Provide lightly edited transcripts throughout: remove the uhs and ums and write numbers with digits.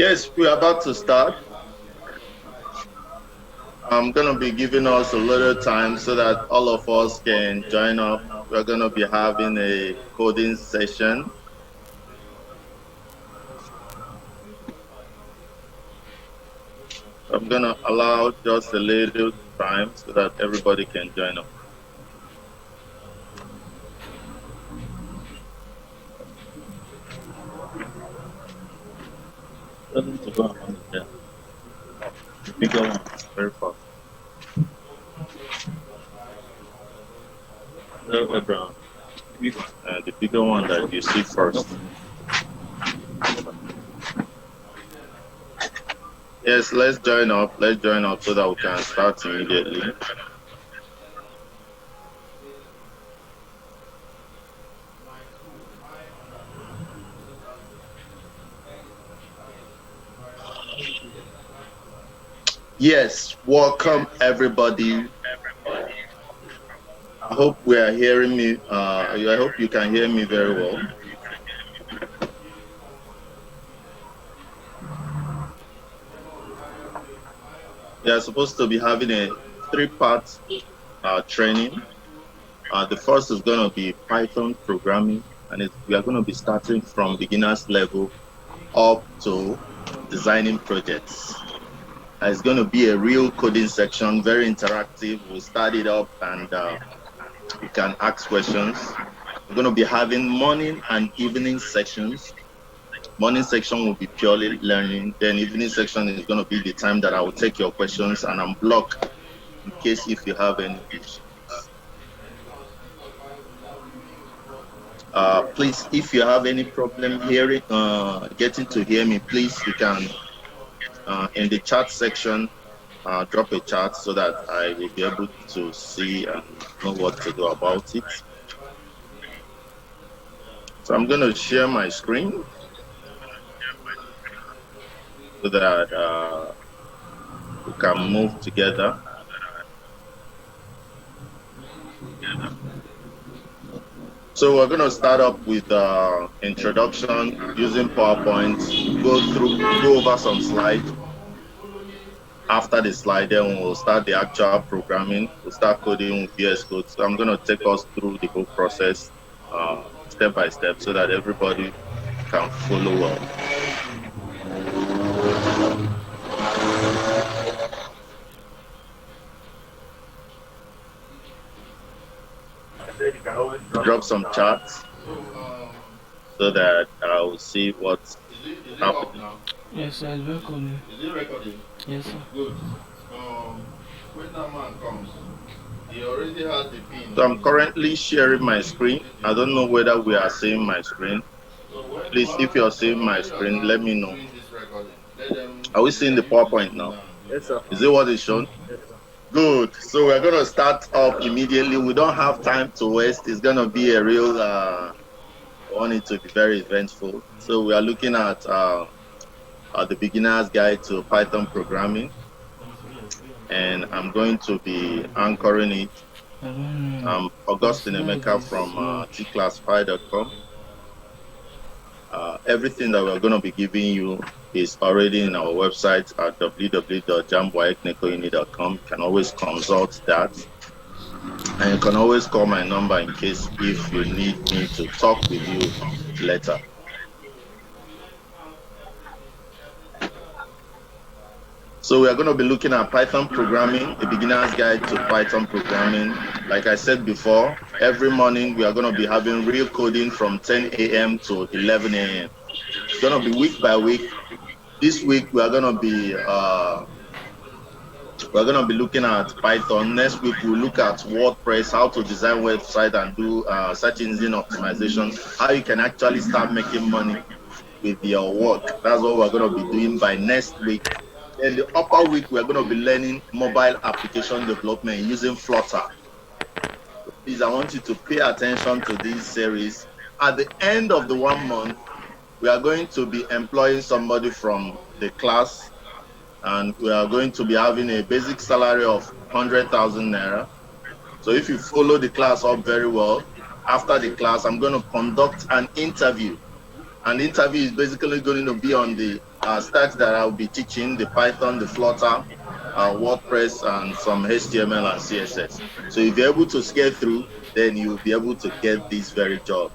Yes, we're about to start. I'm going to be giving us a little time so that all of us can join up. We're going to be having a coding session. I'm going to allow just a little time so that everybody can join up. Doesn't to go on the bigger one, very fast. No, Abraham. The bigger one that you see first. Yes, let's join up. Let's join up so that we can start immediately. Yes, welcome everybody. I hope we are hearing me. I hope you can hear me very well. We are supposed to be having a 3-part training. The first is going to be Python programming, and we are going to be starting from beginner's level up to designing projects. It's going to be a real coding section, very interactive. We'll start it up and you can ask questions. We're going to be having morning and evening sections. Morning section will be purely learning. Then evening section is going to be the time that I will take your questions and unblock in case if you have any issues. Please, if you have any problem hearing, getting to hear me, please, you can in the chat section drop a chat so that I will be able to see and know what to do about it. So I'm going to share my screen so that we can move together. So we're going to start up with introduction using PowerPoint, go over some slides. After the slide, then we'll start the actual programming. We'll start coding with VS Code. So I'm going to take us through the whole process step by step so that everybody can follow well. Drop some charts so that I will see what's happening. Yes, sir, it's recording. Is it recording? Yes, sir. Good. When that man comes, he already has the pin. So I'm currently sharing my screen. I don't know whether we are seeing my screen. Please, if you're seeing my screen, let me know. Are we seeing the PowerPoint now? Yes, sir. Is it what is shown? Yes, sir. Good. So we're going to start up immediately. We don't have time to waste. It's going to be a real, want it to be very eventful. So we are looking at the beginner's guide to Python programming. And I'm going to be anchoring it. I'm Augustine Emeka from Tclassified.com. Everything that we're going to be giving you is already in our website at www.jamboeknekouni.com. You can always consult that. And you can always call my number in case if you need me to talk with you later. So we are going to be looking at Python programming, a beginner's guide to Python programming. Like I said before, every morning we are going to be having real coding from 10 a.m. to 11 a.m. It's going to be week by week. This week we are going to be looking at Python. Next week we'll look at WordPress, how to design website and do search engine optimization, how you can actually start making money with your work. That's what we're going to be doing by next week. In the upper week, we're going to be learning mobile application development using Flutter. Please, I want you to pay attention to this series. At the end of the 1 month, we are going to be employing somebody from the class, and we are going to be having a basic salary of 100,000 Naira. So if you follow the class up very well, after the class, I'm going to conduct an interview. And the interview is basically going to be on the stacks that I'll be teaching: the Python, the Flutter, WordPress, and some HTML and CSS. So if you're able to scale through, then you'll be able to get this very job.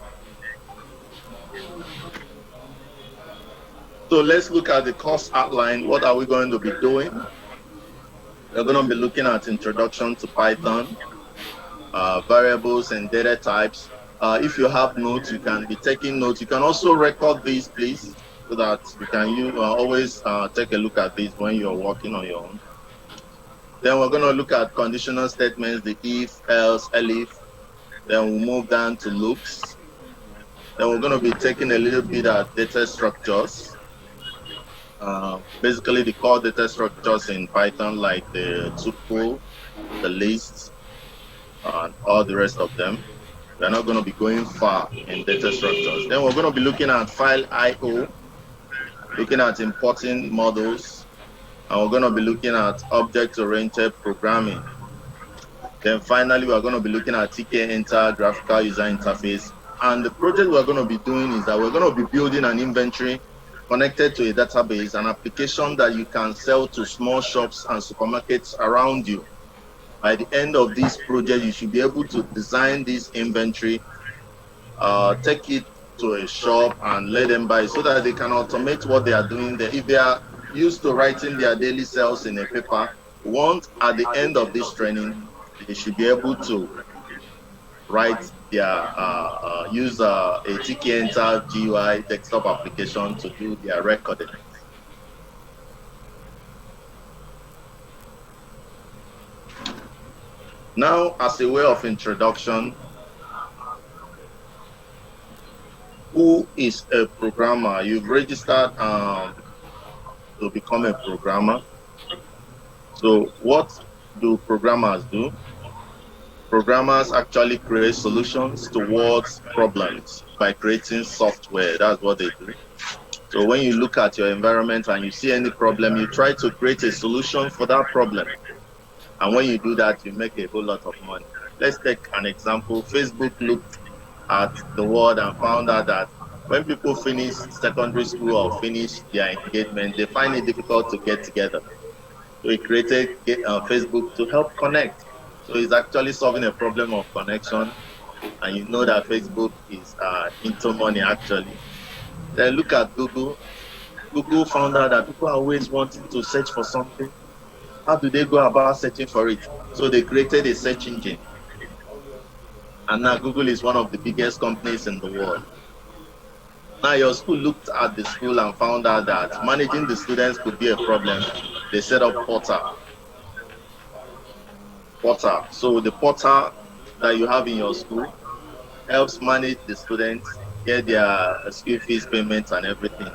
So let's look at the course outline. What are we going to be doing? We're going to be looking at introduction to Python, variables and data types. If you have notes, you can be taking notes. You can also record these, please, so that you can always take a look at this when you're working on your own. Then we're going to look at conditional statements, the if, else, elif. Then we'll move down to loops. Then we're going to be taking a little bit at data structures. Basically the core data structures in Python, like the tuple, the list, and all the rest of them. We're not going to be going far in data structures. Then we're going to be looking at file I/O, looking at importing models, and we're going to be looking at object-oriented programming. Then finally, we're going to be looking at Tclassified graphical user interface. And the project we're going to be doing is that we're going to be building an inventory connected to a database, an application that you can sell to small shops and supermarkets around you. By the end of this project, you should be able to design this inventory, take it to a shop and let them buy, so that they can automate what they are doing there. If they are used to writing their daily sales in a paper, once at the end of this training, they should be able to write their use a Tclassified GUI desktop application to do their recording. Now, as a way of introduction, who is a programmer? You've registered to become a programmer. So what do programmers do? Programmers actually create solutions towards problems by creating software. That's what they do. So when you look at your environment and you see any problem, you try to create a solution for that problem. And when you do that, you make a whole lot of money. Let's take an example. Facebook looked at the world and found out that when people finish secondary school or finish their engagement, they find it difficult to get together. So he created Facebook to help connect. So it's actually solving a problem of connection. And you know that Facebook is into money, actually. Then look at Google. Google found out that people are always wanting to search for something. How do they go about searching for it? So they created a search engine. And now Google is one of the biggest companies in the world. Now your school looked at the school and found out that managing the students could be a problem. They set up Portal. So the portal that you have in your school helps manage the students, get their school fees payments and everything.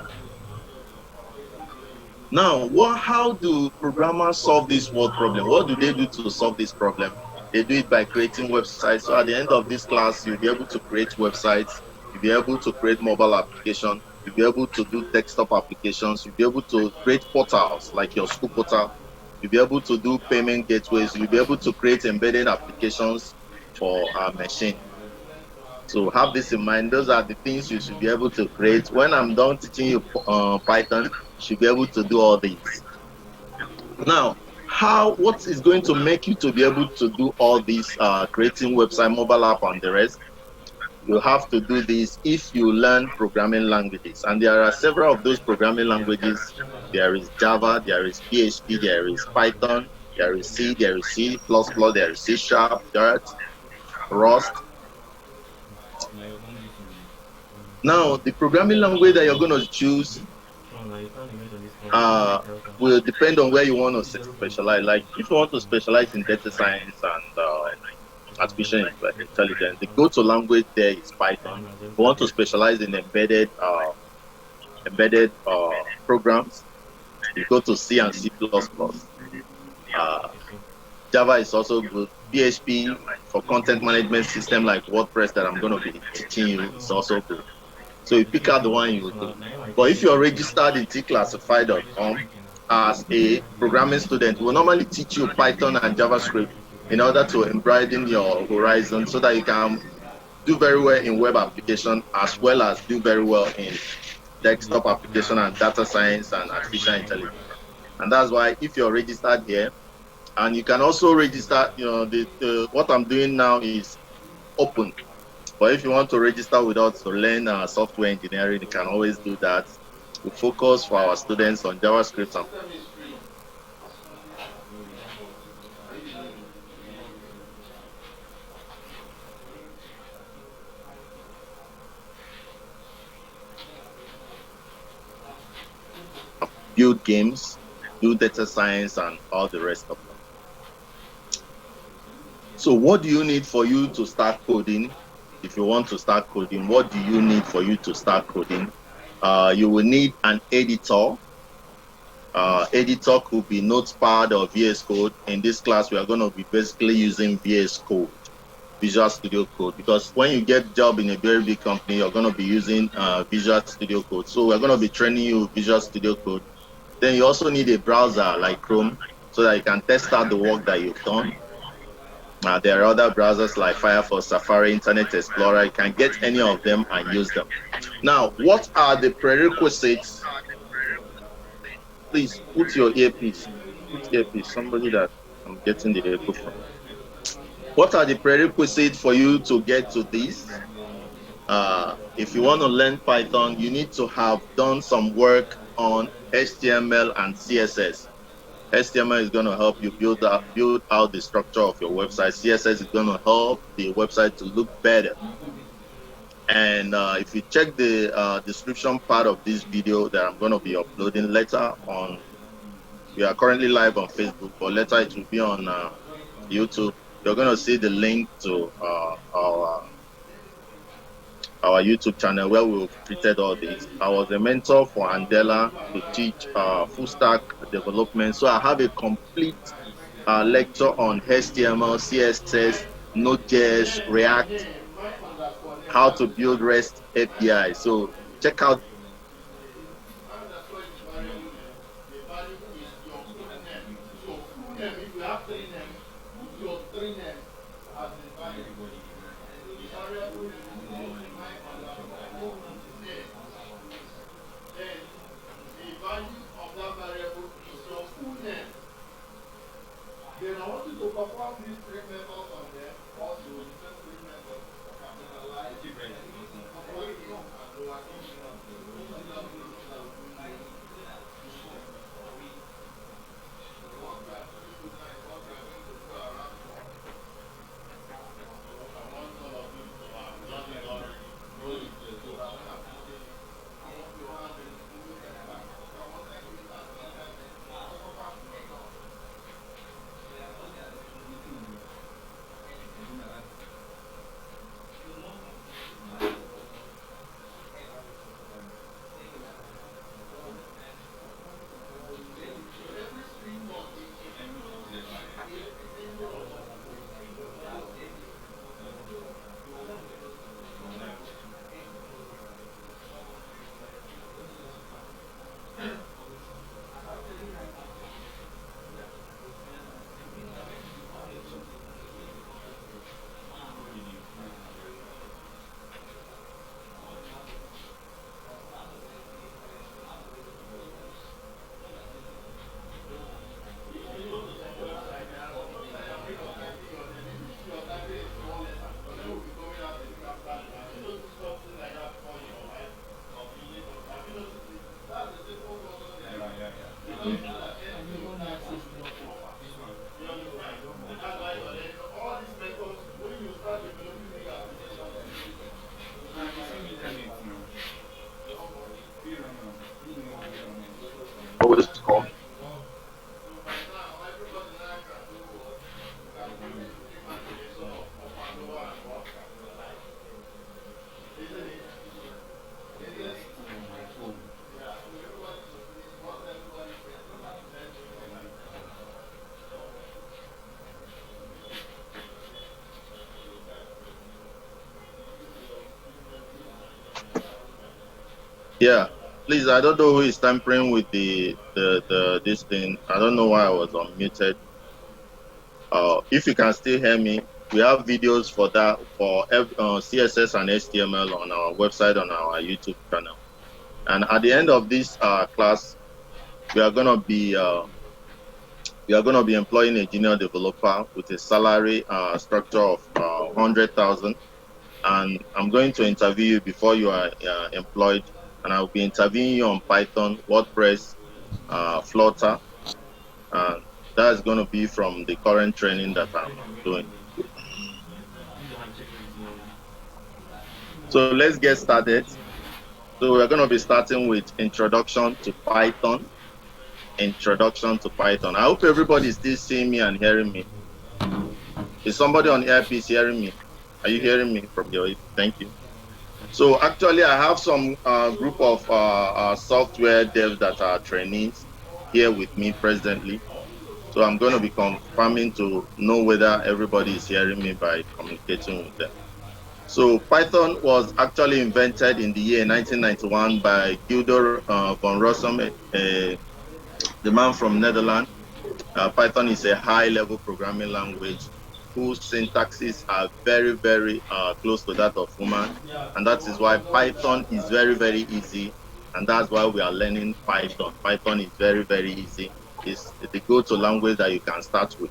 Now, how do programmers solve this world problem? What do they do to solve this problem? They do it by creating websites. So at the end of this class, you'll be able to create websites, you'll be able to create mobile applications, you'll be able to do desktop applications, you'll be able to create portals like your school portal, you'll be able to do payment gateways, you'll be able to create embedded applications for a machine. So have this in mind. Those are the things you should be able to create. When I'm done teaching you Python, you should be able to do all these. Now, what is going to make you to be able to do all these, creating website, mobile app, and the rest? You have to do this if you learn programming languages. And there are several of those programming languages. There is Java, there is PHP, there is Python, there is C, there is C++, there is C#, Dart, Rust. Now, the programming language that you're going to choose will depend on where you want to specialize. Like, if you want to specialize in data science and artificial intelligence, the go-to language there is Python. If you want to specialize in embedded programs, you go to C and C++. Java is also good. PHP for content management system like WordPress that I'm going to be teaching you is also good. So you pick out the one you do. But if you're registered in Tclassified.com as a programming student, we'll normally teach you Python and JavaScript in order to broaden your horizon so that you can do very well in web application as well as do very well in desktop application and data science and artificial intelligence. And that's why if you're registered here, and you can also register, what I'm doing now is open. But if you want to register with us to learn software engineering, you can always do that. We focus for our students on The JavaScript and system is free. build games, do data science, and all the rest of them. So, what do you need for you to start coding? If you want to start coding, what do you need for you to start coding? You will need an editor. Editor could be Notepad or VS Code. In this class, we are going to be basically using VS Code, Visual Studio Code, because when you get job in a very big company, you're going to be using Visual Studio Code. So we're going to be training you with Visual Studio Code. Then you also need a browser like Chrome so that you can test out the work that you've done. There are other browsers like Firefox, Safari, Internet Explorer. You can get any of them and use them. Now, what are the prerequisites? Please put your earpiece. Put earpiece. Somebody that I'm getting the echo from. What are the prerequisites for you to get to this? If you want to learn Python, you need to have done some work on HTML and CSS. HTML is going to help you build out the structure of your website. CSS is going to help the website to look better. And if you check the description part of this video that I'm going to be uploading later on, we are currently live on Facebook, but later it will be on YouTube. You're going to see the link to our YouTube channel where we've treated all this. I was a mentor for Andela to teach full stack development. So I have a complete lecture on HTML, CSS, Node.js, React, how to build REST API. So check out. The variable is your full name. So full name, if you have three names, put your three names as the variable. The variable is my underscore name. Then the value of that variable is your full name. Then I want you to perform these three methods on them. Also, the first three methods capitalize different upper case and lower case. What was it called? Yeah, please. I don't know who is tampering with the this thing. I don't know why I was unmuted. If you can still hear me, we have videos for that for CSS and HTML on our website on our YouTube channel. And at the end of this class, we are gonna be employing a junior developer with a salary structure of 100,000, and I'm going to interview you before you are employed, and I'll be interviewing you on Python, WordPress, Flutter, and that is going to be from the current training that I'm doing. So let's get started. So we're going to be starting with introduction to Python. Introduction to Python. I hope everybody is still seeing me and hearing me. Is somebody on earpiece hearing me? Are you hearing me from your? Thank you. So actually, I have some group of software devs that are trainees here with me presently. So I'm going to be confirming to know whether everybody is hearing me by communicating with them. So Python was actually invented in the year 1991 by Gilder von Rossum, the man from Netherlands. Python is a high-level programming language whose syntaxes are very, very close to that of human. And that is why Python is very, very easy. And that's why we are learning Python. Python is very, very easy. It's the go-to language that you can start with.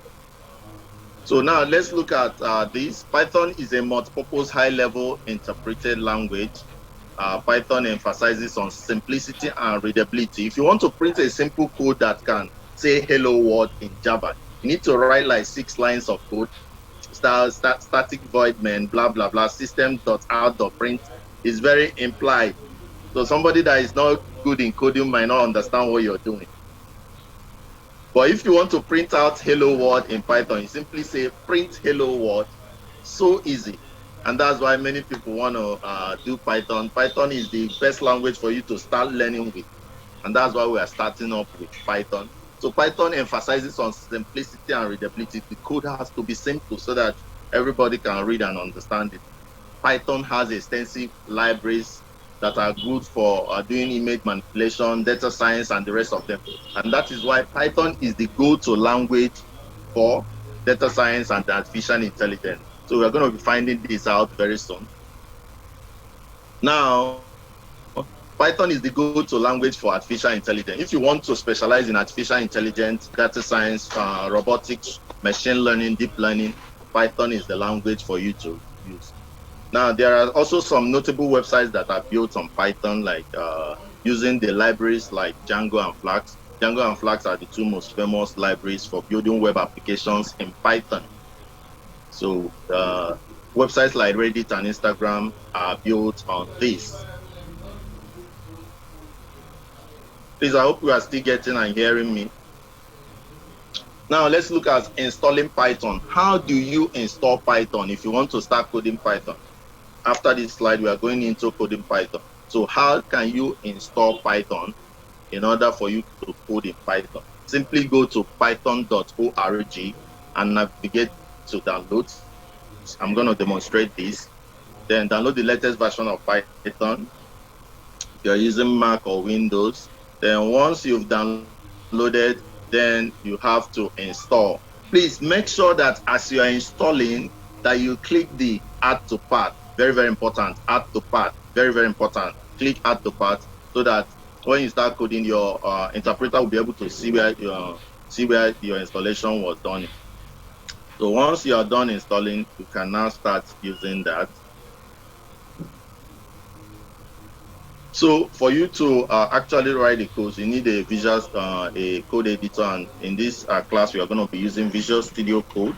So now let's look at this. Python is a multi-purpose high-level interpreted language. Python emphasizes on simplicity and readability. If you want to print a simple code that can say hello world in Java, you need to write like 6 lines of code, static void main, blah, blah, blah, system.out.print is very implied. So somebody that is not good in coding might not understand what you're doing. But if you want to print out hello world in Python, you simply say print hello world. So easy. And that's why many people want to do Python. Python is the best language for you to start learning with. And that's why we are starting up with Python. So Python emphasizes on simplicity and readability. The code has to be simple so that everybody can read and understand it. Python has extensive libraries that are good for doing image manipulation, data science, and the rest of them. And that is why Python is the go-to language for data science and artificial intelligence. So we're going to be finding this out very soon. Now, Python is the go-to language for artificial intelligence. If you want to specialize in artificial intelligence, data science, robotics, machine learning, deep learning, Python is the language for you to use. Now, there are also some notable websites that are built on Python, like using the libraries like Django and Flask. Django and Flask are the two most famous libraries for building web applications in Python. So websites like Reddit and Instagram are built on this. Please, I hope you are still getting and hearing me. Now, let's look at installing Python. How do you install Python if you want to start coding Python? After this slide, we are going into coding Python. So how can you install Python in order for you to code in Python? Simply go to python.org and navigate to downloads. I'm going to demonstrate this. Then download the latest version of Python. If you're using Mac or Windows, then once you've downloaded, then you have to install. Please make sure that as you are installing, that you click the add to path. Very, very important. Add to path. Very, very important. Click add to path so that when you start coding, your interpreter will be able to see where your installation was done. So once you are done installing, you can now start using that. So for you to actually write the code, you need a Visual a code editor, and in this class we are going to be using Visual Studio Code.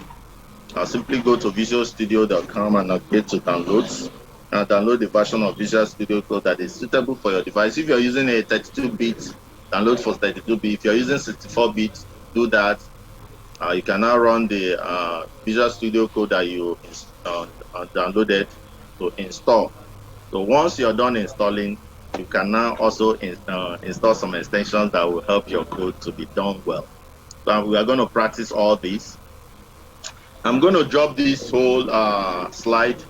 Simply go to visualstudio.com and navigate to downloads. Download the version of Visual Studio Code that is suitable for your device. If you're using a 32-bit, download for 32-bit. If you're using 64-bit, do that. You can now run the Visual Studio Code that you downloaded to install. So once you're done installing, you can now also install some extensions that will help your code to be done well. So we are going to practice all this. I'm going to drop this whole slide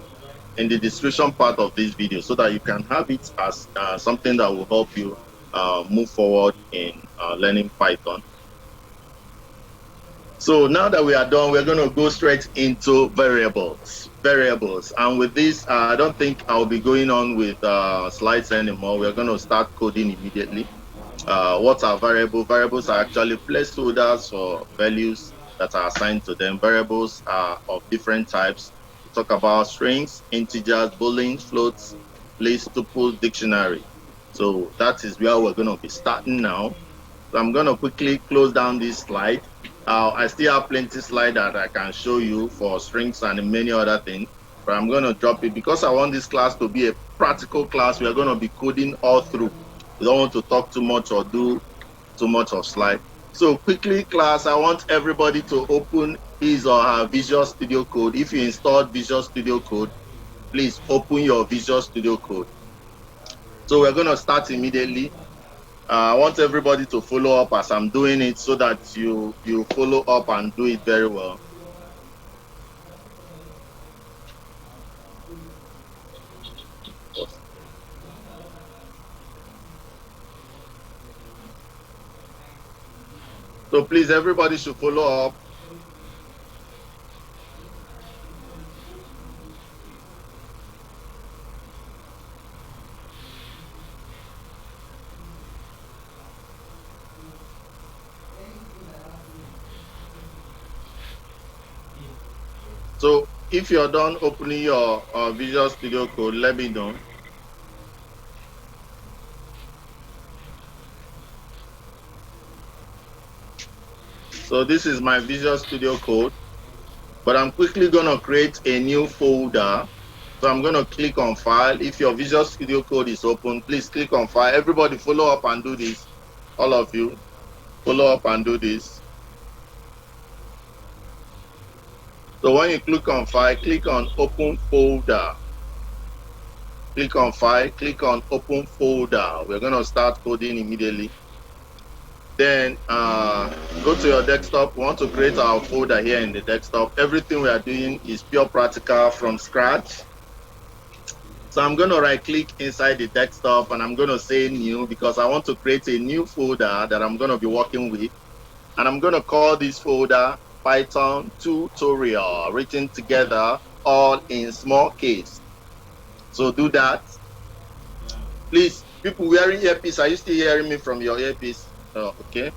in the description part of this video so that you can have it as something that will help you move forward in learning Python. So now that we are done, we're going to go straight into variables. variables. And with this, I don't think I'll be going on with slides anymore. We're going to start coding immediately. What are variables? Variables are actually placeholders for values that are assigned to them. Variables are of different types. We talk about strings, integers, booleans, floats, lists, tuples, dictionary. So that is where we're going to be starting now. So I'm going to quickly close down this slide. I still have plenty slide that I can show you for strings and many other things, but I'm going to drop it because I want this class to be a practical class. We are going to be coding all through. We don't want to talk too much or do too much of slide. So quickly, class, I want everybody to open his or her Visual Studio Code. If you installed Visual Studio Code, please open your Visual Studio Code. So we're going to start immediately. I want everybody to follow up as I'm doing it so that you follow up and do it very well. So please, everybody should follow up. So if you're done opening your Visual Studio Code, let me know. So this is my Visual Studio Code, but I'm quickly going to create a new folder. So I'm going to click on File. If your Visual Studio Code is open, please click on File. Everybody follow up and do this. All of you, follow up and do this. So when you click on File, click on Open Folder. Click on File, click on Open Folder. We're going to start coding immediately. Then go to your desktop. We want to create our folder here in the desktop. Everything we are doing is pure practical from scratch. So I'm going to right click inside the desktop and I'm going to say new because I want to create a new folder that I'm going to be working with. And I'm going to call this folder Python tutorial, written together, all in small case. So do that. Please, people wearing earpiece, are you still hearing me from your earpiece? Oh, okay.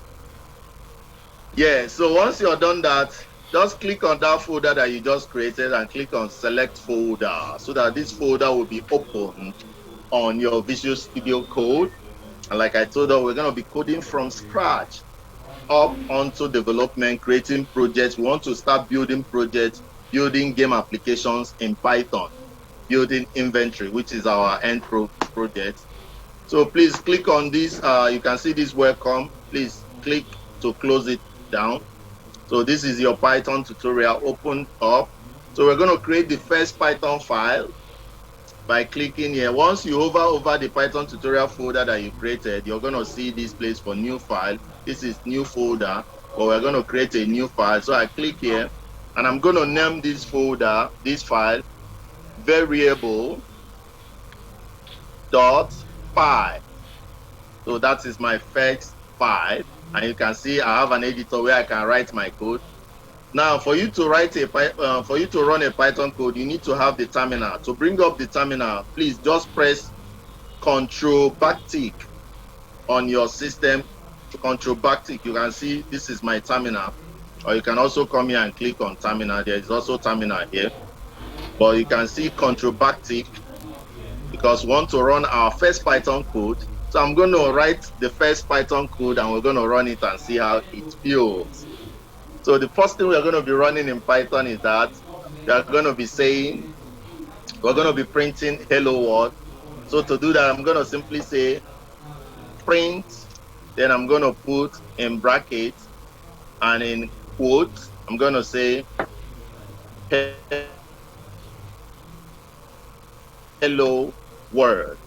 Yeah, so once you're done that, just click on that folder that you just created and click on select folder so that this folder will be opened on your Visual Studio Code. And like I told you, we're going to be coding from scratch up onto development, creating projects. We want to start building projects, building game applications in Python, building inventory, which is our end project. So please click on this. You can see this welcome. Please click to close it down. So this is your Python tutorial opened up. So we're going to create the first Python file by clicking here. Once you hover over the Python tutorial folder that you created, you're going to see this place for new file. This is new folder, but we're going to create a new file. So I click here and I'm going to name this folder, this file, variable.py. So that is my first file. And you can see I have an editor where I can write my code. Now, for you to write for you to run a Python code, you need to have the terminal. To bring up the terminal, please just press Control backtick on your system. Control backtick. You can see this is my terminal. Or you can also come here and click on terminal. There is also terminal here. But you can see Control backtick because we want to run our first Python code. So I'm going to write the first Python code and we're going to run it and see how it feels. So the first thing we're going to be running in Python is that we're going to be saying, we're going to be printing hello world. So to do that, I'm going to simply say print, then I'm going to put in brackets and in quotes, I'm going to say hello world.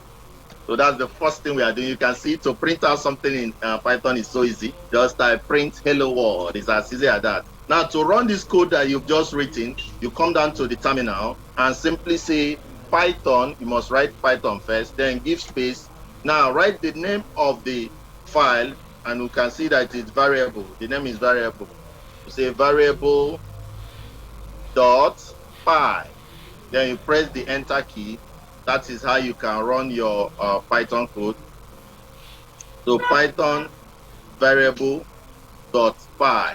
So that's the first thing we are doing. You can see to print out something in Python is so easy. Just type print hello world. It's as easy as that. Now to run this code that you've just written, you come down to the terminal and simply say Python. You must write Python first, then give space. Now write the name of the file and you can see that it's variable. The name is variable. You say variable.py. Then you press the enter key. That is how you can run your Python code. So Python variable dot py.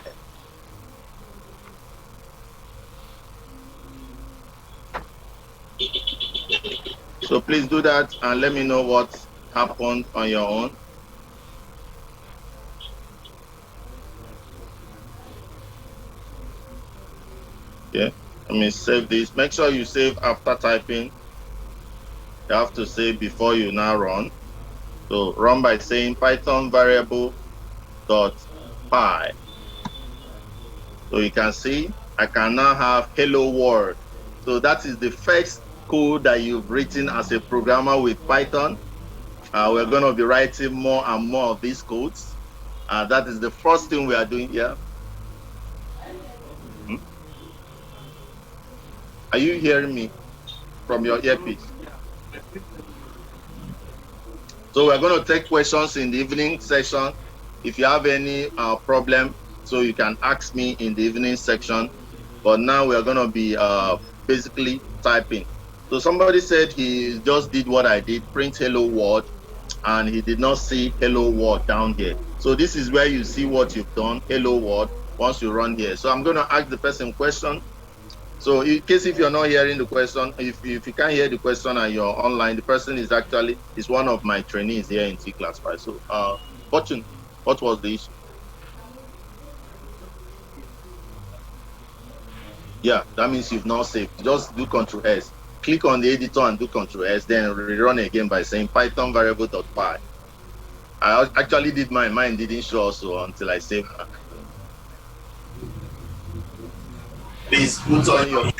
So please do that and let me know what happened on your own. Yeah, let me save this. Make sure you save after typing. You have to save before you now run. So run by saying Python variable dot py. So you can see I can now have hello world. So that is the first code that you've written as a programmer with Python. We're going to be writing more and more of these codes. That is the first thing we are doing here. Are you hearing me from your earpiece? So we're going to take questions in the evening session. If you have any problem, so you can ask me in the evening section. But now we're going to be basically typing. So somebody said he just did what I did, print hello world, and he did not see hello world down here. So this is where you see what you've done, hello world, once you run here. So I'm going to ask the person question. So in case if you're not hearing the question, if you can't hear the question and you're online, the person is actually one of my trainees here in Tclassified. So Fortune, what was the issue? Yeah, that means you've not saved. Just do Control S. Click on the editor and do Control S, then rerun again by saying Python variable.py. I actually did mine. Mine didn't show also until I saved. Please put on your.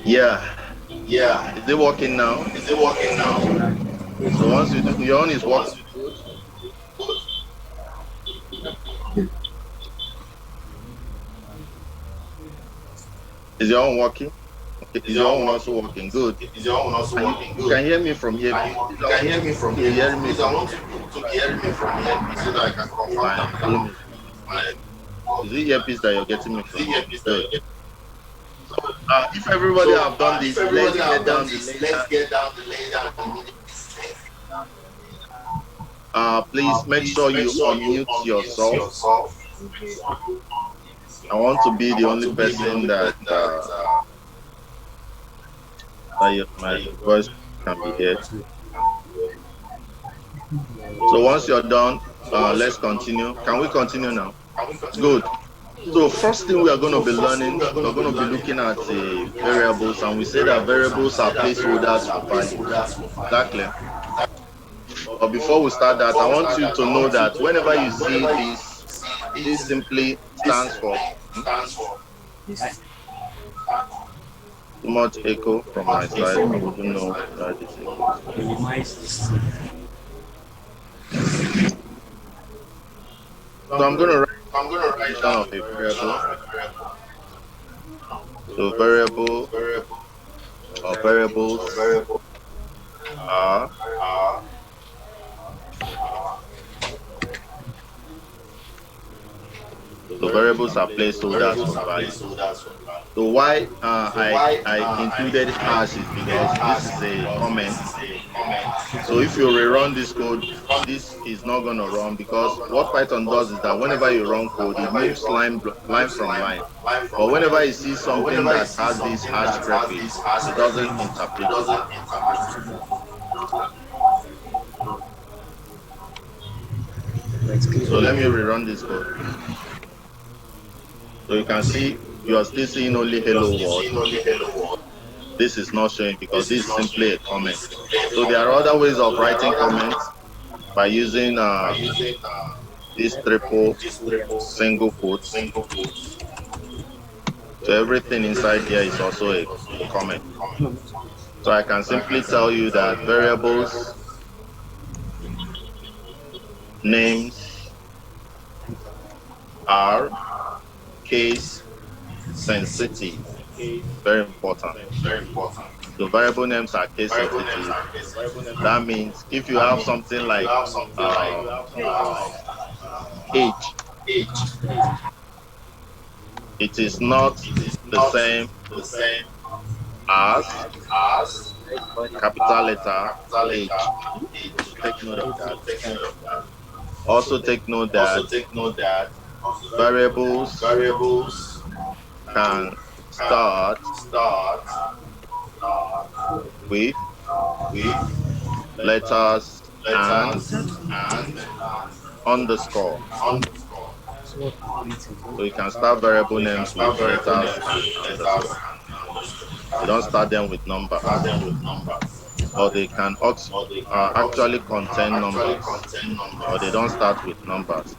Yeah. Is it working now? So once you do, your own is working. Is your own working? Is your own also working? Good. You can hear me from here. You can hear me from here. I want to hear me from here so that I can confirm. Is it earpiece that you're getting me from? Good. So if everybody have done this, let's get down the lane. Please make sure you unmute yourself. I want to be the only person that my voice can be heard. So once you're done, let's continue. Can we continue now? Good. So first thing we are going to be learning, we're going to be looking at the variables, and we say that variables are placeholders for value. Exactly. But before we start that, I want you to know that whenever you see this simply stands for too much echo from my side. I wouldn't know that this echo. So I'm going to write down a variable. So variable or variables are variables are placeholders for value. So why I included hash is because this is a comment. So if you rerun this code, this is not going to run, because what Python does is that whenever you run code, it moves line from line. But whenever it sees something that has this hash prefix, it doesn't interpret it. So let me rerun this code. So you can see you are still seeing only hello world. This is not showing because this is simply a comment. So there are other ways of writing comments by using this triple single quotes. So everything inside here is also a comment. So I can simply tell you that variables names are case sensitive. Very important. So variable names are case sensitive. That means if you have something like age, It is not the same as capital letter H. Take note of that. Also take note that variables can start with letters and underscore. So you can start variable names with letters and underscore. You don't start them with numbers, or they can actually contain numbers, or they don't start with numbers.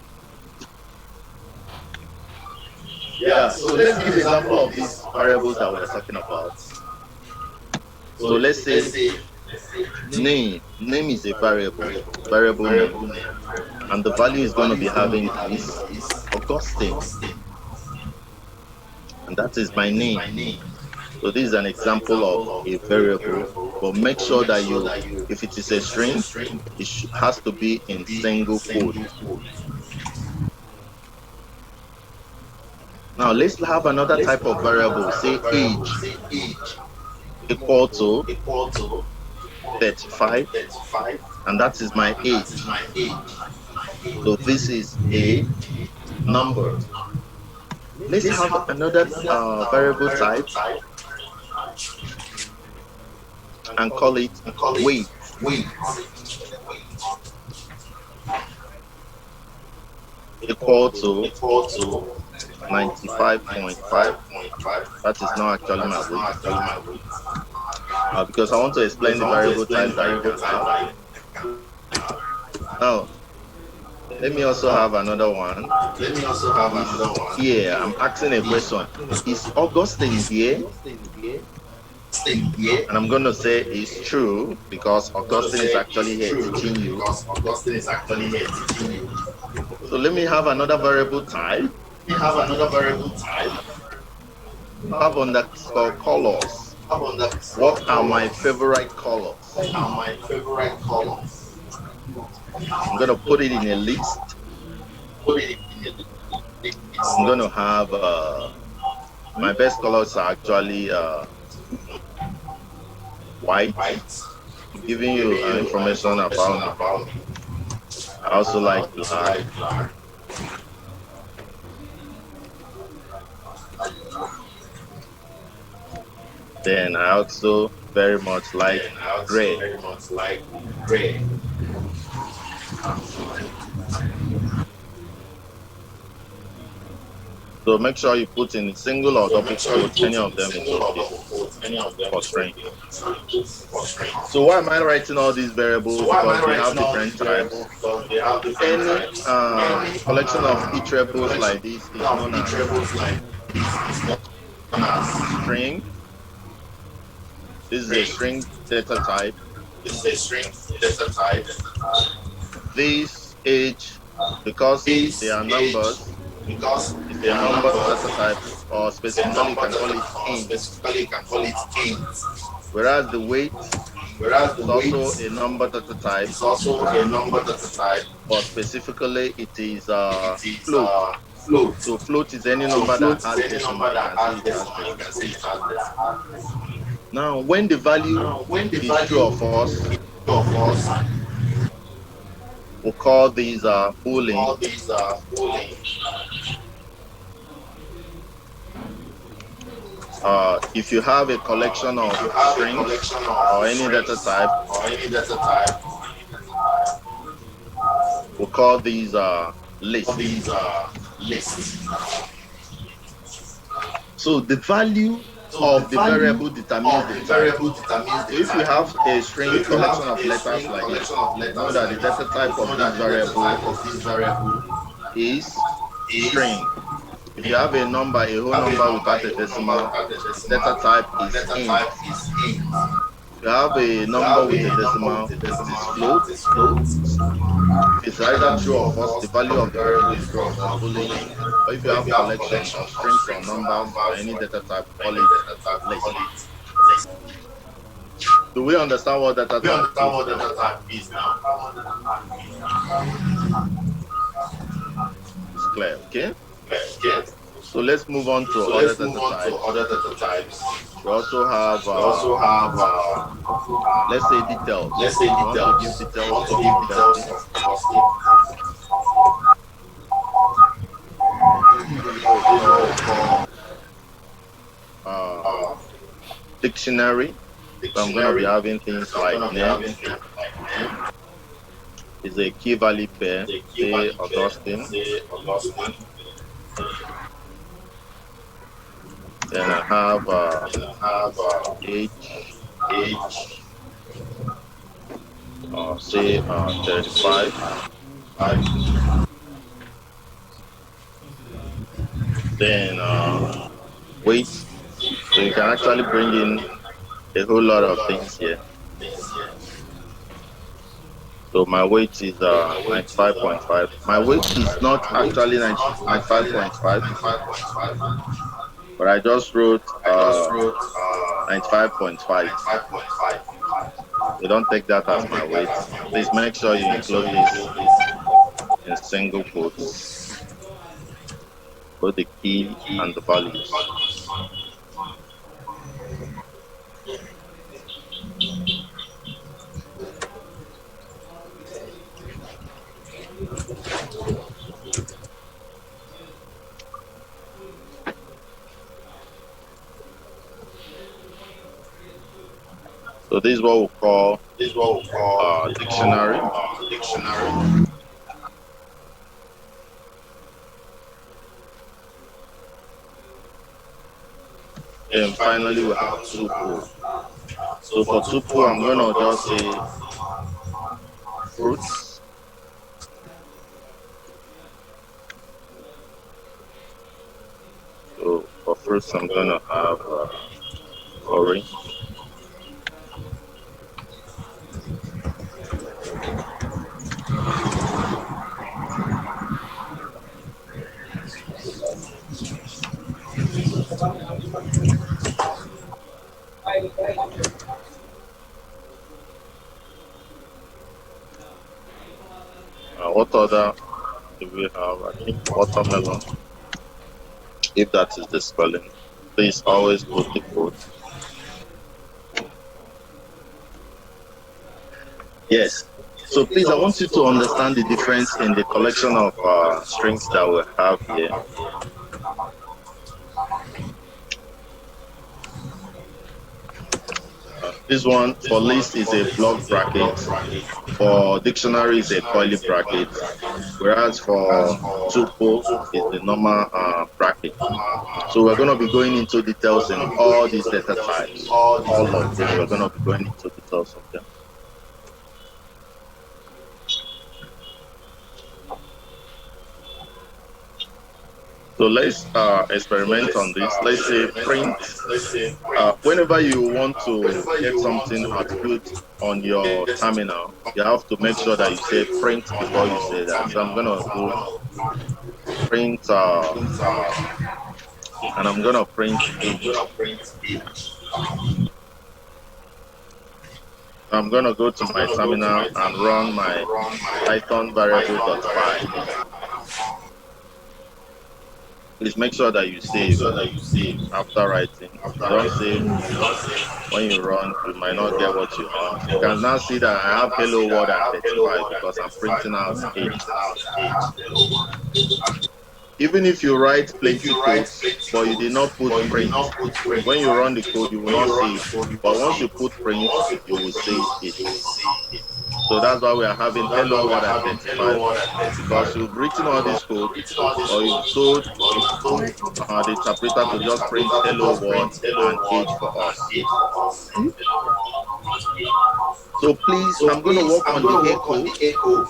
Yeah, so let's give an example of these variables that we're talking about. So let's say name. Name is a variable name, and the value is going to be having is Augustine, and that is my name. So this is an example of a variable, but make sure that if it is a string, it has to be in single quote. Now let's have another type of variable, say age equal to 35, and that is my age. So this is a number. Let's have another variable type and call it weight. Equal to 95.5. That is not actually my weight. Because I want to explain the variable type that you can have. Now, let me also have another one. Here, I'm asking a question. Is Augustine here? And I'm going to say it's true because Augustine is actually here teaching you. So let me have another variable type. Have underscore colors. What are my favorite colors? I'm going to put it in a list. I'm going to have my best colors are actually white. I'm giving you information about me. I also like black. Then I also very much like gray. So make sure you put in single or double quote, any of them is okay for string. So why am I writing all these variables? Because they have different types. Any collection of iterables like this is known as string. This is a string data type. This age, because they are numbers, it's a number data type, or specifically you can call it int. Whereas the weight is also a number data type, but specifically it is float. So float is any number that has decimal. You can see it has decimal. Now, when the value is true or false, we'll call these boolean. If you have a collection of strings or any data type, we'll call these lists. So the value of the variable determines the type. If you have a string collection of letters like this, you know that the data type of this variable is string. If you have a number, a whole number without a decimal, the data type is int. If you have a number with a decimal, it is float. If it's either true or false, the value of the variable is true or false, boolean. Or if you have a collection of strings or numbers or any data type, call it list. Do we understand what data type is now? clear. Okay. Okay. So let's move on to So other let's move data on to types. other data types. We also have, We also have, let's say, details. let's say You want to give details. You details want to of give details entity. of entity. This is what we This is what we call call uh, uh, dictionary. So I'm going to be dictionary. having things So I'm like gonna be name having things like name, is a key value pair, the key say value pair, Augustine. say Augustine, Then I have and I have age, age, say say 35. 5. Then Then weight. So you you can can actually actually bring bring in in a whole a lot whole of lot of things here. things here. So my weight is My weight is 95.5. My weight is 95.5. not My weight actually is not actually 95.5, 95.5. but I just wrote I just wrote 95.5. 95.5. So don't take that as Don't my take that weight. as my weight. Please make sure Please you make sure include you this include this in single quotes, quotes, both the the key key and the and the values. values. So this is what we call This is what we call dictionary. dictionary. And Then finally, finally we we have have tuple. tuple. So So for for tuple, tuple, I'm I'm gonna gonna just just say say fruits. fruits. So for fruits, I'm gonna have orange. What other do we have? I think watermelon, if that is the spelling. Please always put the quote. Yes. So Please, please, I I want want you you to to understand understand the the difference difference in in the the collection collection of of strings strings that that we we have have here. here. This one This for one list is for a list block is a block bracket. bracket. For For dictionary is a dictionary curly is a curly bracket. bracket. Whereas As for for tuple is tuple, the normal bracket. normal So we're going to be bracket. going into So details we're in going to be all going these into data details in types. all these All data of them, we're types. going to be going into details of them. So let's So experiment on let's this. Let's say experiment on print. this. Let's say print. Whenever you want to Whenever get you want something to output on your get terminal, you have to make sure that you say output print on before you your say that. So I'm terminal, going to so I'm do gonna print, print and I'm going to print age. print age. So I'm going to go to I'm my gonna go to terminal my and terminal run my and run my Python Python variable.py. variable. Please make sure that you Make save sure that you save after writing. If after you don't writing. save, You don't save when you run, you when might you not get run, what you you might want. not You get what can you now want. see that You I can have now hello see that world and I have hello 35 world because and I'm 35 printing out because I'm age. printing out age. Even if you write If plenty you write codes, plenty but you did codes, not put but you did print, not put print, when you run the code, you will when not you see run the it. code, you will But see once you it. put But print, once you you put will see print, it. you will see it. So that's why we are So having that's why hello we are world and having hello 35 world at because 35. you've written all this Because code, you've written all this or code, you've told or you've told the interpreter to the just print interpreter to hello just world print hello and world age for and us. age for us. So please, So I'm going to please, work I'm on the going to work on echo. the echo.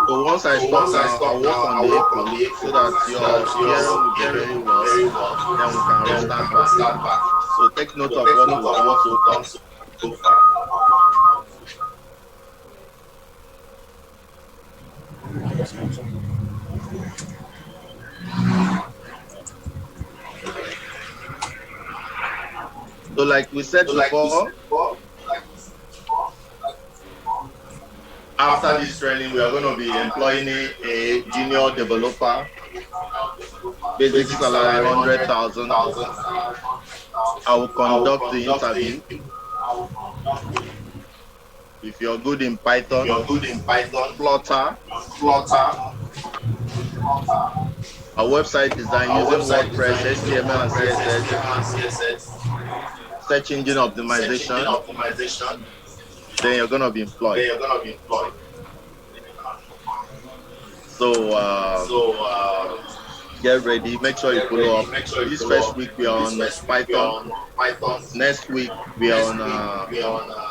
So once I So stop once I now, stop I'll work now, on I'll the work on echo the so echo that so your that hearing your will be very hearing well. very well. Then we can Then we restart can back. start back. So take note So of take what note we've of done what so we've done far. so far. So like we said So like we before, said before, after after this this training, training, we we are are going going to to be be employing employing a junior developer basic salary 100,000. I will conduct the interview. If you're good in Python, Flutter, a website design using WordPress, HTML, and CSS, search engine optimization, then you're gonna be employed. So get ready. Make sure you follow up. This first week we are on Python. Next week we are on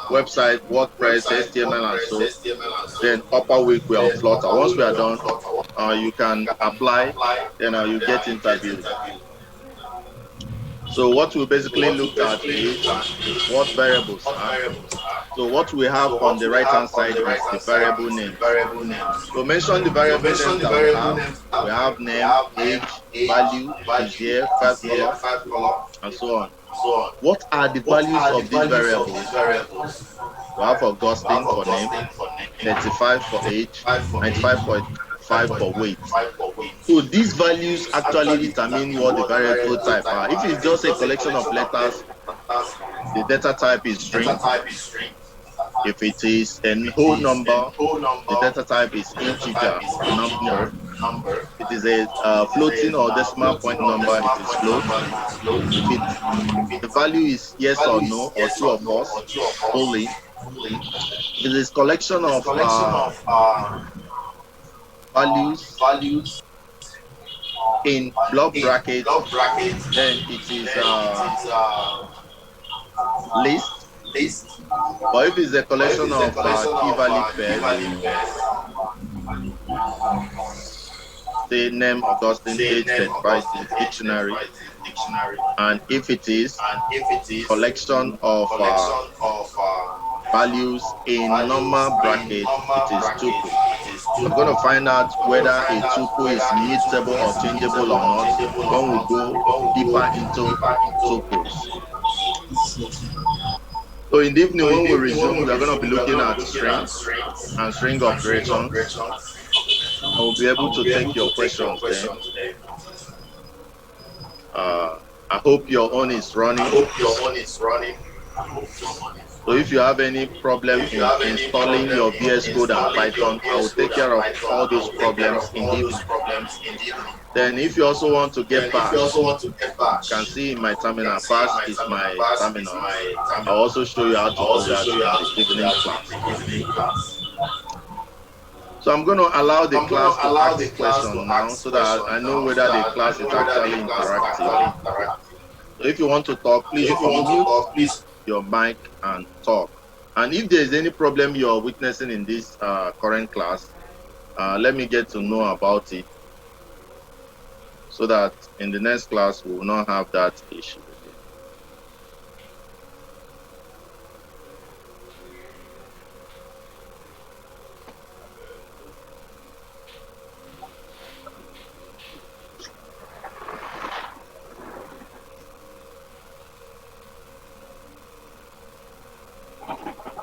website, WordPress, HTML, and so. Then upper week we are on Flutter. Once we are done, you can apply. Then you get interviewed. So what we basically looked at is what variables are. So what we have on the right hand side is the variable name. So mention the variable names that we have. We have name, age, value, is here, 5 color, and so on. What are the values of these variables? We have Augustine for name, 35 for age, 95.5 for weight. So these values actually determine what the variable type are. If it's just a collection of letters, the data type is string. If it is a whole number, the data type is integer, number. If it is a floating or decimal point number, it is float. If the value is yes or no, or true or false, boolean. If it is collection of values in block brackets, then it is list. But if it's a collection of key value pairs, say name, Augustine, age, device is dictionary. And if it is collection of values in normal bracket, it is tuple. We're going to find out whether a tuple is mutable or changeable or not when we go deeper into tuples. So in the evening when we resume, we are going to be looking at string and string operations. I will be able to take your questions there. I hope your own is running. So if you have any problem in installing your VS Code and Python, I will take care of all those problems in the evening. Then if you also want to get back, you can see in my terminal, Bash is my terminal. I'll also show you how to do that in the evening class. So I'm going to allow the class to ask questions now so that I know whether the class is actually interactive. So if you want to talk, please unmute your mic and talk. And if there is any problem you are witnessing in this current class, let me get to know about it so that in the next class we will not have that issue.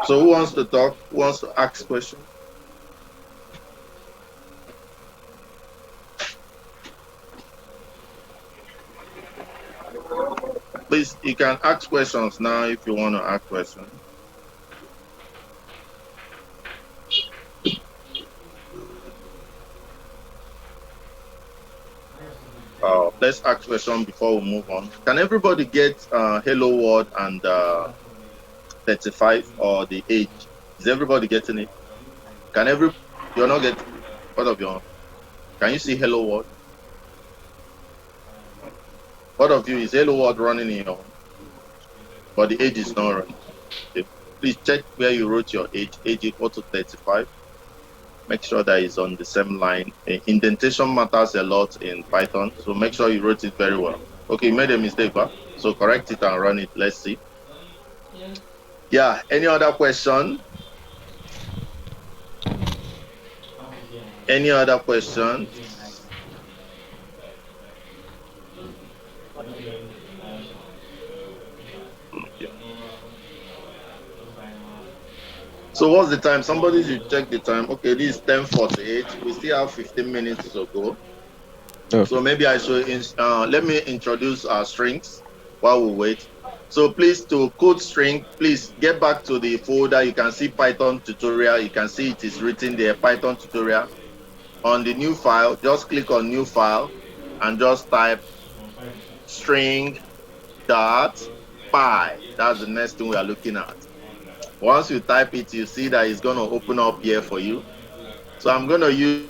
So who wants to talk? Who wants to ask questions? Please, you can ask questions now if you want to ask questions. Let's ask questions before we move on. Can everybody get hello world and 35 or the age? Is everybody getting it? You're not getting what of you? Can you see hello world? What of you is hello world running in your, but the age is not running? Okay. Please check where you wrote your age equal to 35. Make sure that it's on the same line. Indentation matters a lot in Python, so make sure you wrote it very well. Okay, you made a mistake, huh? So correct it and run it. Let's see. Yeah, any other question? Any other question? Okay. So what's the time? Somebody should check the time. Okay, this is 10:48. We still have 15 minutes to go. So maybe I should let me introduce our strings while we wait. So please, to code string, please get back to the folder. You can see Python tutorial. You can see it is written there, Python tutorial. On the new file, just click on new file and just type string dot py. That's the next thing we are looking at. Once you type it, you see that it's going to open up here for you. So I'm going to use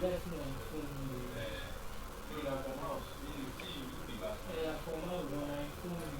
You guys know I'm phone. Yeah, for my one, I phone.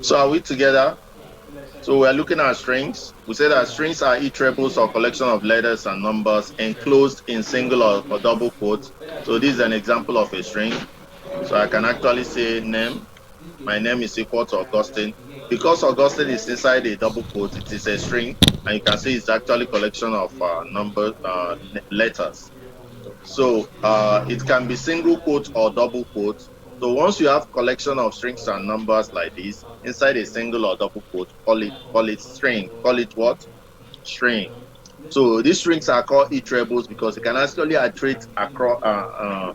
So are we together? So we're looking at strings. We said that strings are iterables or collection of letters and numbers enclosed in single or double quotes. So this is an example of a string. So I can actually say name. My name is equal to Augustine. Because Augustine is inside a double quote, it is a string, and you can see it's actually collection of letters. So it can be single quote or double quote. So once you have collection of strings and numbers like this inside a single or double quote, call it string. Call it what? String. So these strings are called iterables because you can actually iterate across,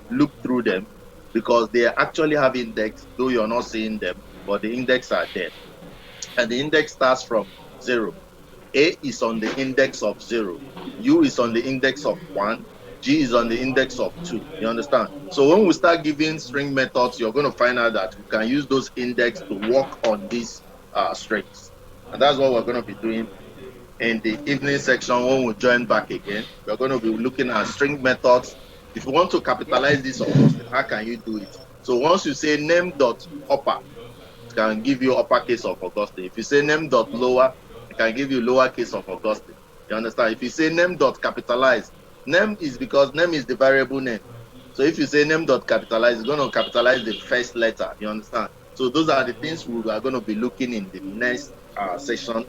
loop through them because they actually have index, though you're not seeing them, but the index are there. And the index starts from 0. A is on the index of 0. U is on the index of 1. G is on the index of 2. You understand? So when we start giving string methods, you're going to find out that we can use those index to work on these strings. And that's what we're going to be doing in the evening section when we join back again. We're going to be looking at string methods. If you want to capitalize this Augustine, how can you do it? So once you say name dot upper, it can give you uppercase of Augustine. If you say name dot lower, it can give you lowercase of Augustine. You understand? If you say name dot capitalize, name is because name is the variable name. So if you say name dot capitalize, it's going to capitalize the first letter. You understand? So those are the things we are going to be looking in the next session,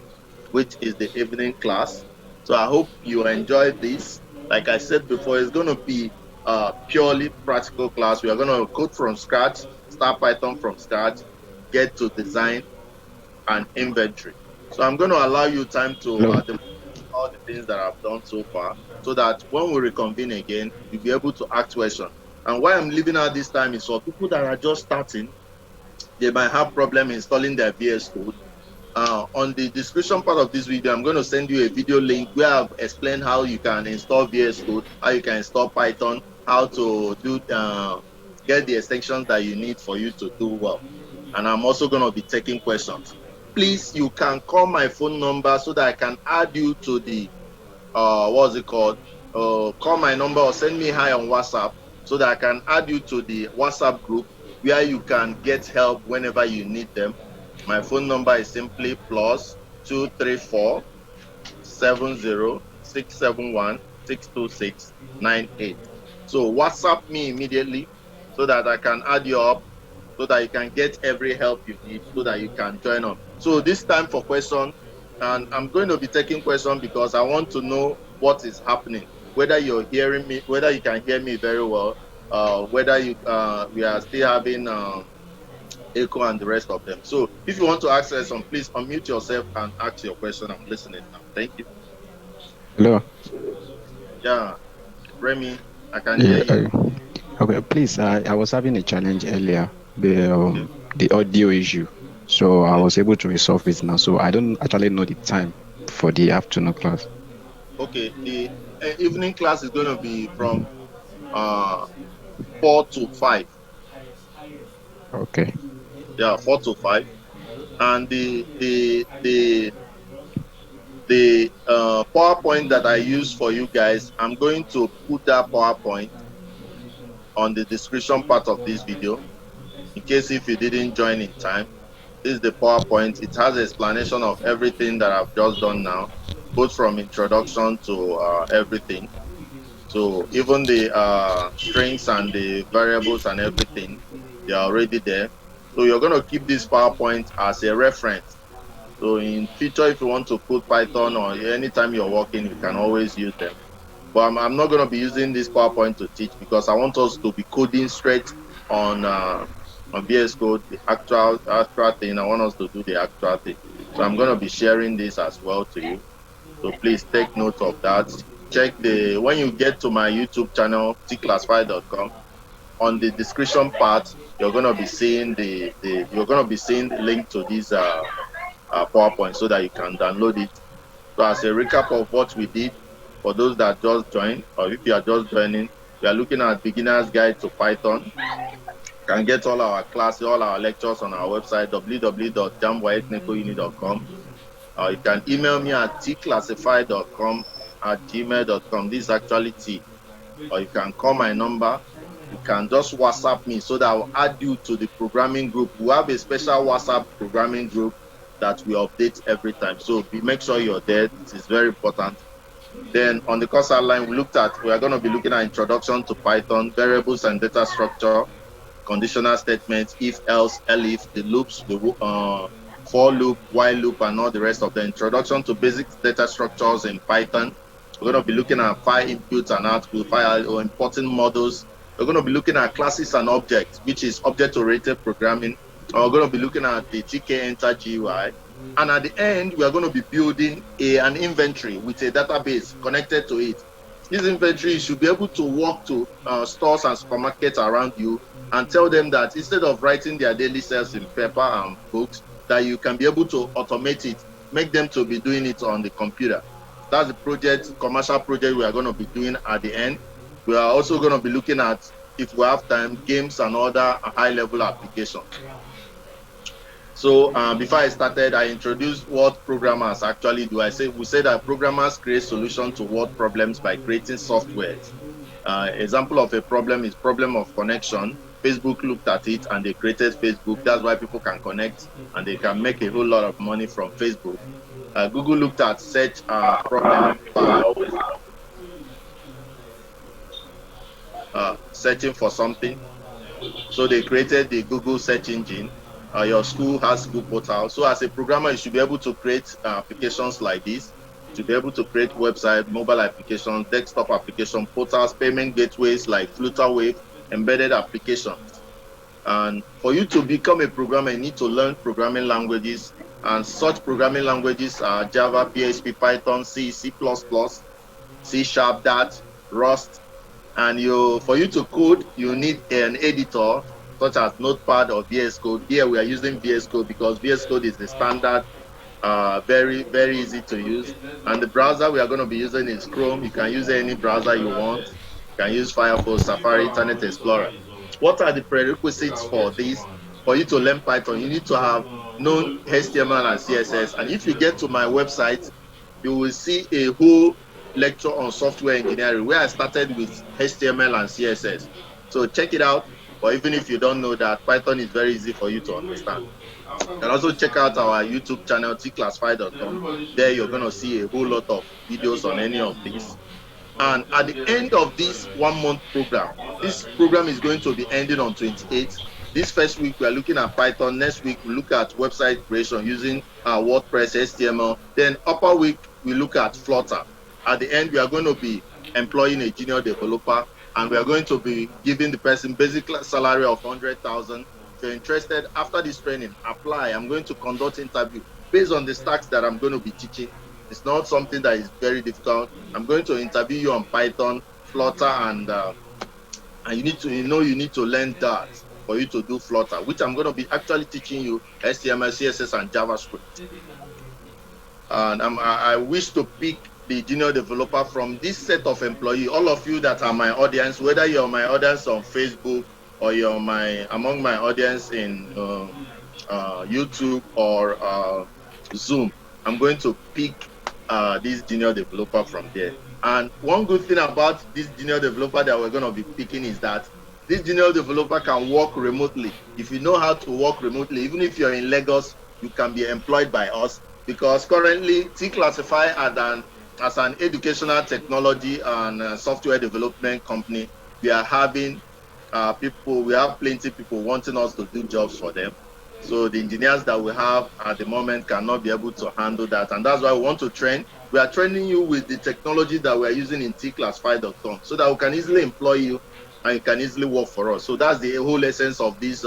which is the evening class. So I hope you enjoyed this. Like I said before, it's going to be a purely practical class. We are going to code from scratch, start Python from scratch, get to design and inventory. So I'm going to allow you time to Hello. demonstrate all the things that I've done so far, so that when we reconvene again, you'll be able to ask questions. And why I'm leaving out this time is for people that are just starting. They might have problem installing their VS Code. On the description part of this video, I'm going to send you a video link where I've explained how you can install VS Code, how you can install Python, how to do get the extensions that you need for you to do well. And I'm also going to be taking questions. Please, you can call my phone number so that I can add you to the what's it called? Call my number or send me hi on WhatsApp so that I can add you to the WhatsApp group where you can get help whenever you need them. My phone number is simply +234 70 671 62698. So WhatsApp me immediately so that I can add you up so that you can get every help you need so that you can join on. So this time for question, and I'm going to be taking questions because I want to know what is happening, whether you're hearing me, whether you can hear me very well, whether you we are still having echo and the rest of them. So if you want to ask some, please unmute yourself and ask your question. I'm listening now. Thank you. Hello. Yeah, Remy, I can hear Yeah. you. Okay. Please, I was having a challenge earlier, Okay. the audio issue. So I Okay. was able to resolve it now. So I don't actually know the time for the afternoon class. Okay. The evening class is going to be from uh 4 to 5. Okay. Yeah, 4 to 5. And the PowerPoint that I use for you guys, I'm going to put that PowerPoint on the description part of this video in case if you didn't join in time. This is the PowerPoint. It has explanation of everything that I've just done now, both from introduction to everything. So even the strings and the variables and everything, they are already there. So you're going to keep this PowerPoint as a reference. So in future, if you want to code Python or anytime you're working, you can always use them. But I'm not going to be using this PowerPoint to teach because I want us to be coding straight on VS Code, the actual thing. I want us to do the actual thing. So I'm going to be sharing this as well to you. So please take note of that. Check when you get to my YouTube channel, Tclassified.com. On the description part, you're going to be seeing you're going to be seeing the link to this PowerPoint so that you can download it. So as a recap of what we did, for those that just joined, or if you are just joining, we are looking at beginner's guide to Python. You can get all our classes, all our lectures on our website, www.jamboyetnicouni.com. You can email me at tclassified.com at gmail.com. This is actually T. Or you can call my number. You can just WhatsApp me so that I'll add you to the programming group. We have a special WhatsApp programming group that we update every time. So make sure you're there. It is very important. Then on the course outline, we are going to be looking at introduction to Python, variables and data structure, conditional statements, if, else, elif, the loops, the for loop, while loop, and all the rest of the introduction to basic data structures in Python. We're going to be looking at file inputs and output, file or importing models, We're going to be looking at classes and objects, which is object-oriented programming. And we're going to be looking at the TK Enter GUI. And at the end, we are going to be building an inventory with a database connected to it. This inventory, you should be able to walk to stores and supermarkets around you and tell them that instead of writing their daily sales in paper and books, that you can be able to automate it, make them to be doing it on the computer. That's the project, commercial project we are going to be doing at the end. We are also going to be looking at, if we have time, games and other high-level applications. So before I started, I introduced what programmers actually do. We say that programmers create solutions to world problems by creating softwares. Example of a problem is problem of connection. Facebook looked at it and they created Facebook. That's why people can connect and they can make a whole lot of money from Facebook. Google looked at search problem by always searching for something. So they created the Google search engine. Your school has Google portal. So as a programmer, you should be able to create applications like this. To be able to create website, mobile applications, desktop application, portals, payment gateways like Flutterwave, embedded applications. And for you to become a programmer, you need to learn programming languages. And such programming languages are Java, PHP, Python, C, C++, C#, Dart, Rust. And for you to code, you need an editor such as Notepad or VS Code. Here we are using VS Code because VS Code is the standard, very, very easy to use. And the browser we are going to be using is Chrome. You can use any browser you want. You can use Firefox, Safari, Internet Explorer. What are the prerequisites for this? For you to learn Python, you need to have known HTML and CSS. And if you get to my website, you will see a whole lecture on software engineering where I started with HTML and CSS. So check it out. Or even if you don't know that, Python is very easy for you to understand. And also check out our YouTube channel, Tclassified.com. There you're going to see a whole lot of videos on any of these. And at the end of this 1 month program, this program is going to be ending on 28th. This first week, we are looking at Python. Next week, we look at website creation using WordPress, HTML. Then upper week, we look at Flutter. At the end, we are going to be employing a junior developer, and we are going to be giving the person basic salary of 100,000. If you're interested, after this training, apply. I'm going to conduct interview based on the stacks that I'm going to be teaching. It's not something that is very difficult. I'm going to interview you on Python, Flutter, and you need to learn Dart for you to do Flutter, which I'm going to be actually teaching you HTML, CSS, and JavaScript. And I wish to pick the junior developer from this set of employees. All of you that are my audience, whether you're my audience on Facebook or you're among my audience in YouTube or Zoom, I'm going to pick this junior developer from there. And one good thing about this junior developer that we're going to be picking is that this junior developer can work remotely. If you know how to work remotely, even if you're in Lagos, you can be employed by us, because currently Tclassified as an educational technology and software development company, we are having we have plenty of people wanting us to do jobs for them. So the engineers that we have at the moment cannot be able to handle that. And that's why we want to train. We are training you with the technology that we are using in Tclassified.com so that we can easily employ you and you can easily work for us. So that's the whole essence of this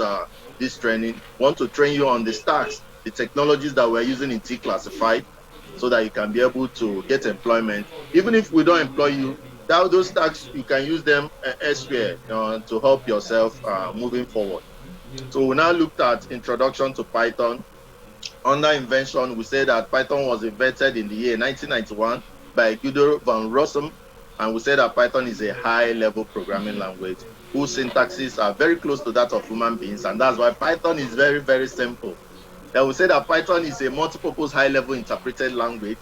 training. We want to train you on the stacks, the technologies that we're using in Tclassified, so that you can be able to get employment. Even if we don't employ you, those stacks, you can use them elsewhere to help yourself moving forward. So we now looked at introduction to Python. Under invention, we say that Python was invented in the year 1991 by Guido van Rossum, and we say that Python is a high-level programming language whose syntaxes are very close to that of human beings, and that's why Python is very, very simple. Then we say that Python is a multi-purpose high-level interpreted language,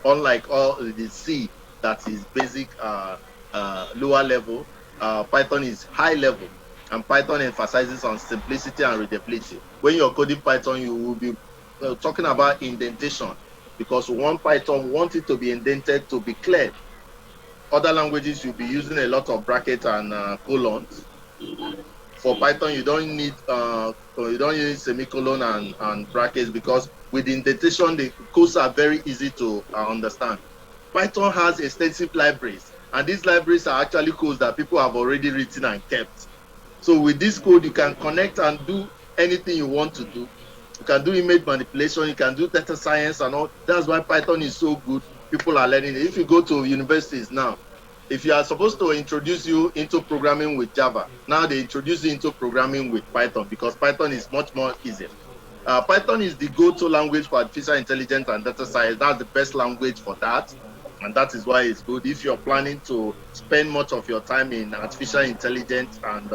unlike all the C that is basic lower level. Python is high level, and Python emphasizes on simplicity and readability. When you're coding Python, you will be talking about indentation, because one Python wants it to be indented to be clear. Other languages, you'll be using a lot of brackets and colons. For Python, you don't need semicolon and brackets, because with indentation, the codes are very easy to understand. Python has extensive libraries And these libraries are actually codes that people have already written and kept. So with this code, you can connect and do anything you want to do. You can do image manipulation, you can do data science and all. That's why Python is so good. People are learning it. If you go to universities now, if you are supposed to introduce you into programming with Java, now they introduce you into programming with Python because Python is much more easier. Python is the go-to language for artificial intelligence and data science. That's the best language for that. And that is why it's good. If you're planning to spend much of your time in artificial intelligence and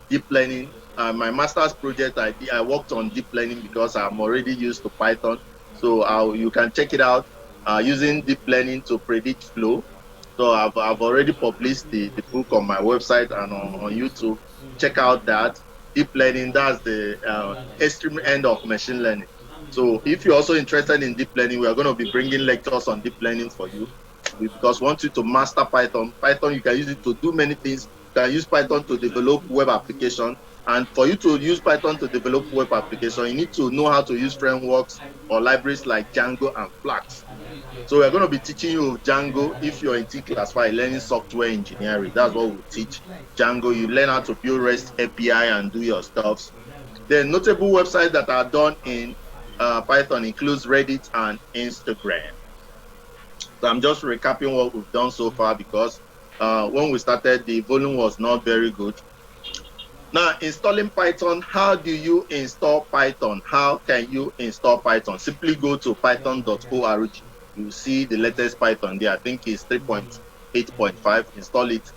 deep learning. My master's project, I worked on deep learning because I'm already used to Python. So you can check it out using deep learning to predict flow. So I've already published the book on my website and on YouTube. Check out that deep learning. That's the extreme end of machine learning. So if you're also interested in deep learning, we are going to be bringing lectures on deep learning for you because we want you to master Python. Python, you can use it to do many things. You can use Python to develop web application. And for you to use Python to develop web application, you need to know how to use frameworks or libraries like Django and Flask. So we're going to be teaching you Django if you're in Tclassified learning software engineering. That's what we teach. Django, you learn how to build REST API and do your stuff. The notable websites that are done in Python includes Reddit and Instagram. So I'm just recapping what we've done so far because when we started, the volume was not very good. Now, installing Python, how do you install Python? How can you install Python? Simply go to python.org. You see the latest Python there. I think it's 3.8.5. Install it.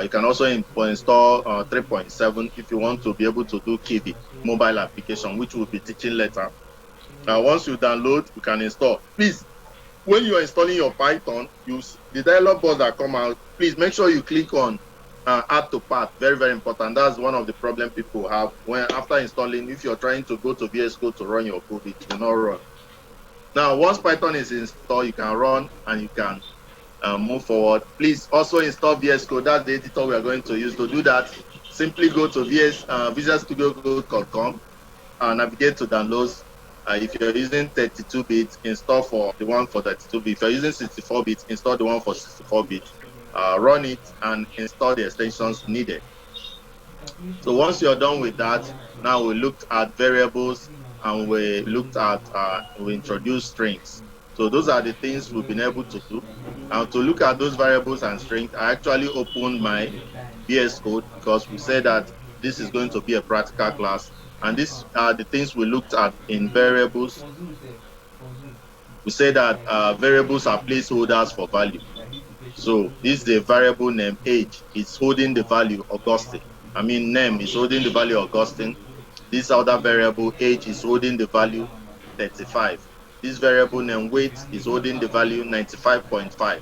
You can also install 3.7 if you want to be able to do Kiwi mobile application, which we'll be teaching later. Now, once you download, you can install. Please, when you are installing your Python, use the dialog box that come out. Please make sure you click on add to path. Very, very important. That's one of the problem people have when after installing. If you're trying to go to VS Code to run your code, it will not run. Now, once Python is installed, you can run and you can move forward. Please also install VS Code. That's the editor we are going to use. To do that, simply go to Visual Studio Code.com and navigate to downloads. If you're using 32-bit, install for the one for 32-bit. If you're using 64-bit, install the one for 64-bit. Run it and install the extensions needed. So once you're done with that, now we looked at variables and we looked at, we introduced strings. So those are the things we've been able to do. And to look at those variables and strings, I actually opened my VS Code because we said that this is going to be a practical class. And these are the things we looked at in variables. We said that variables are placeholders for value. So this is a variable name age. It's holding the value Augustine. I mean name is holding the value Augustine. This other variable age is holding the value 35. This variable name weight is holding the value 95.5.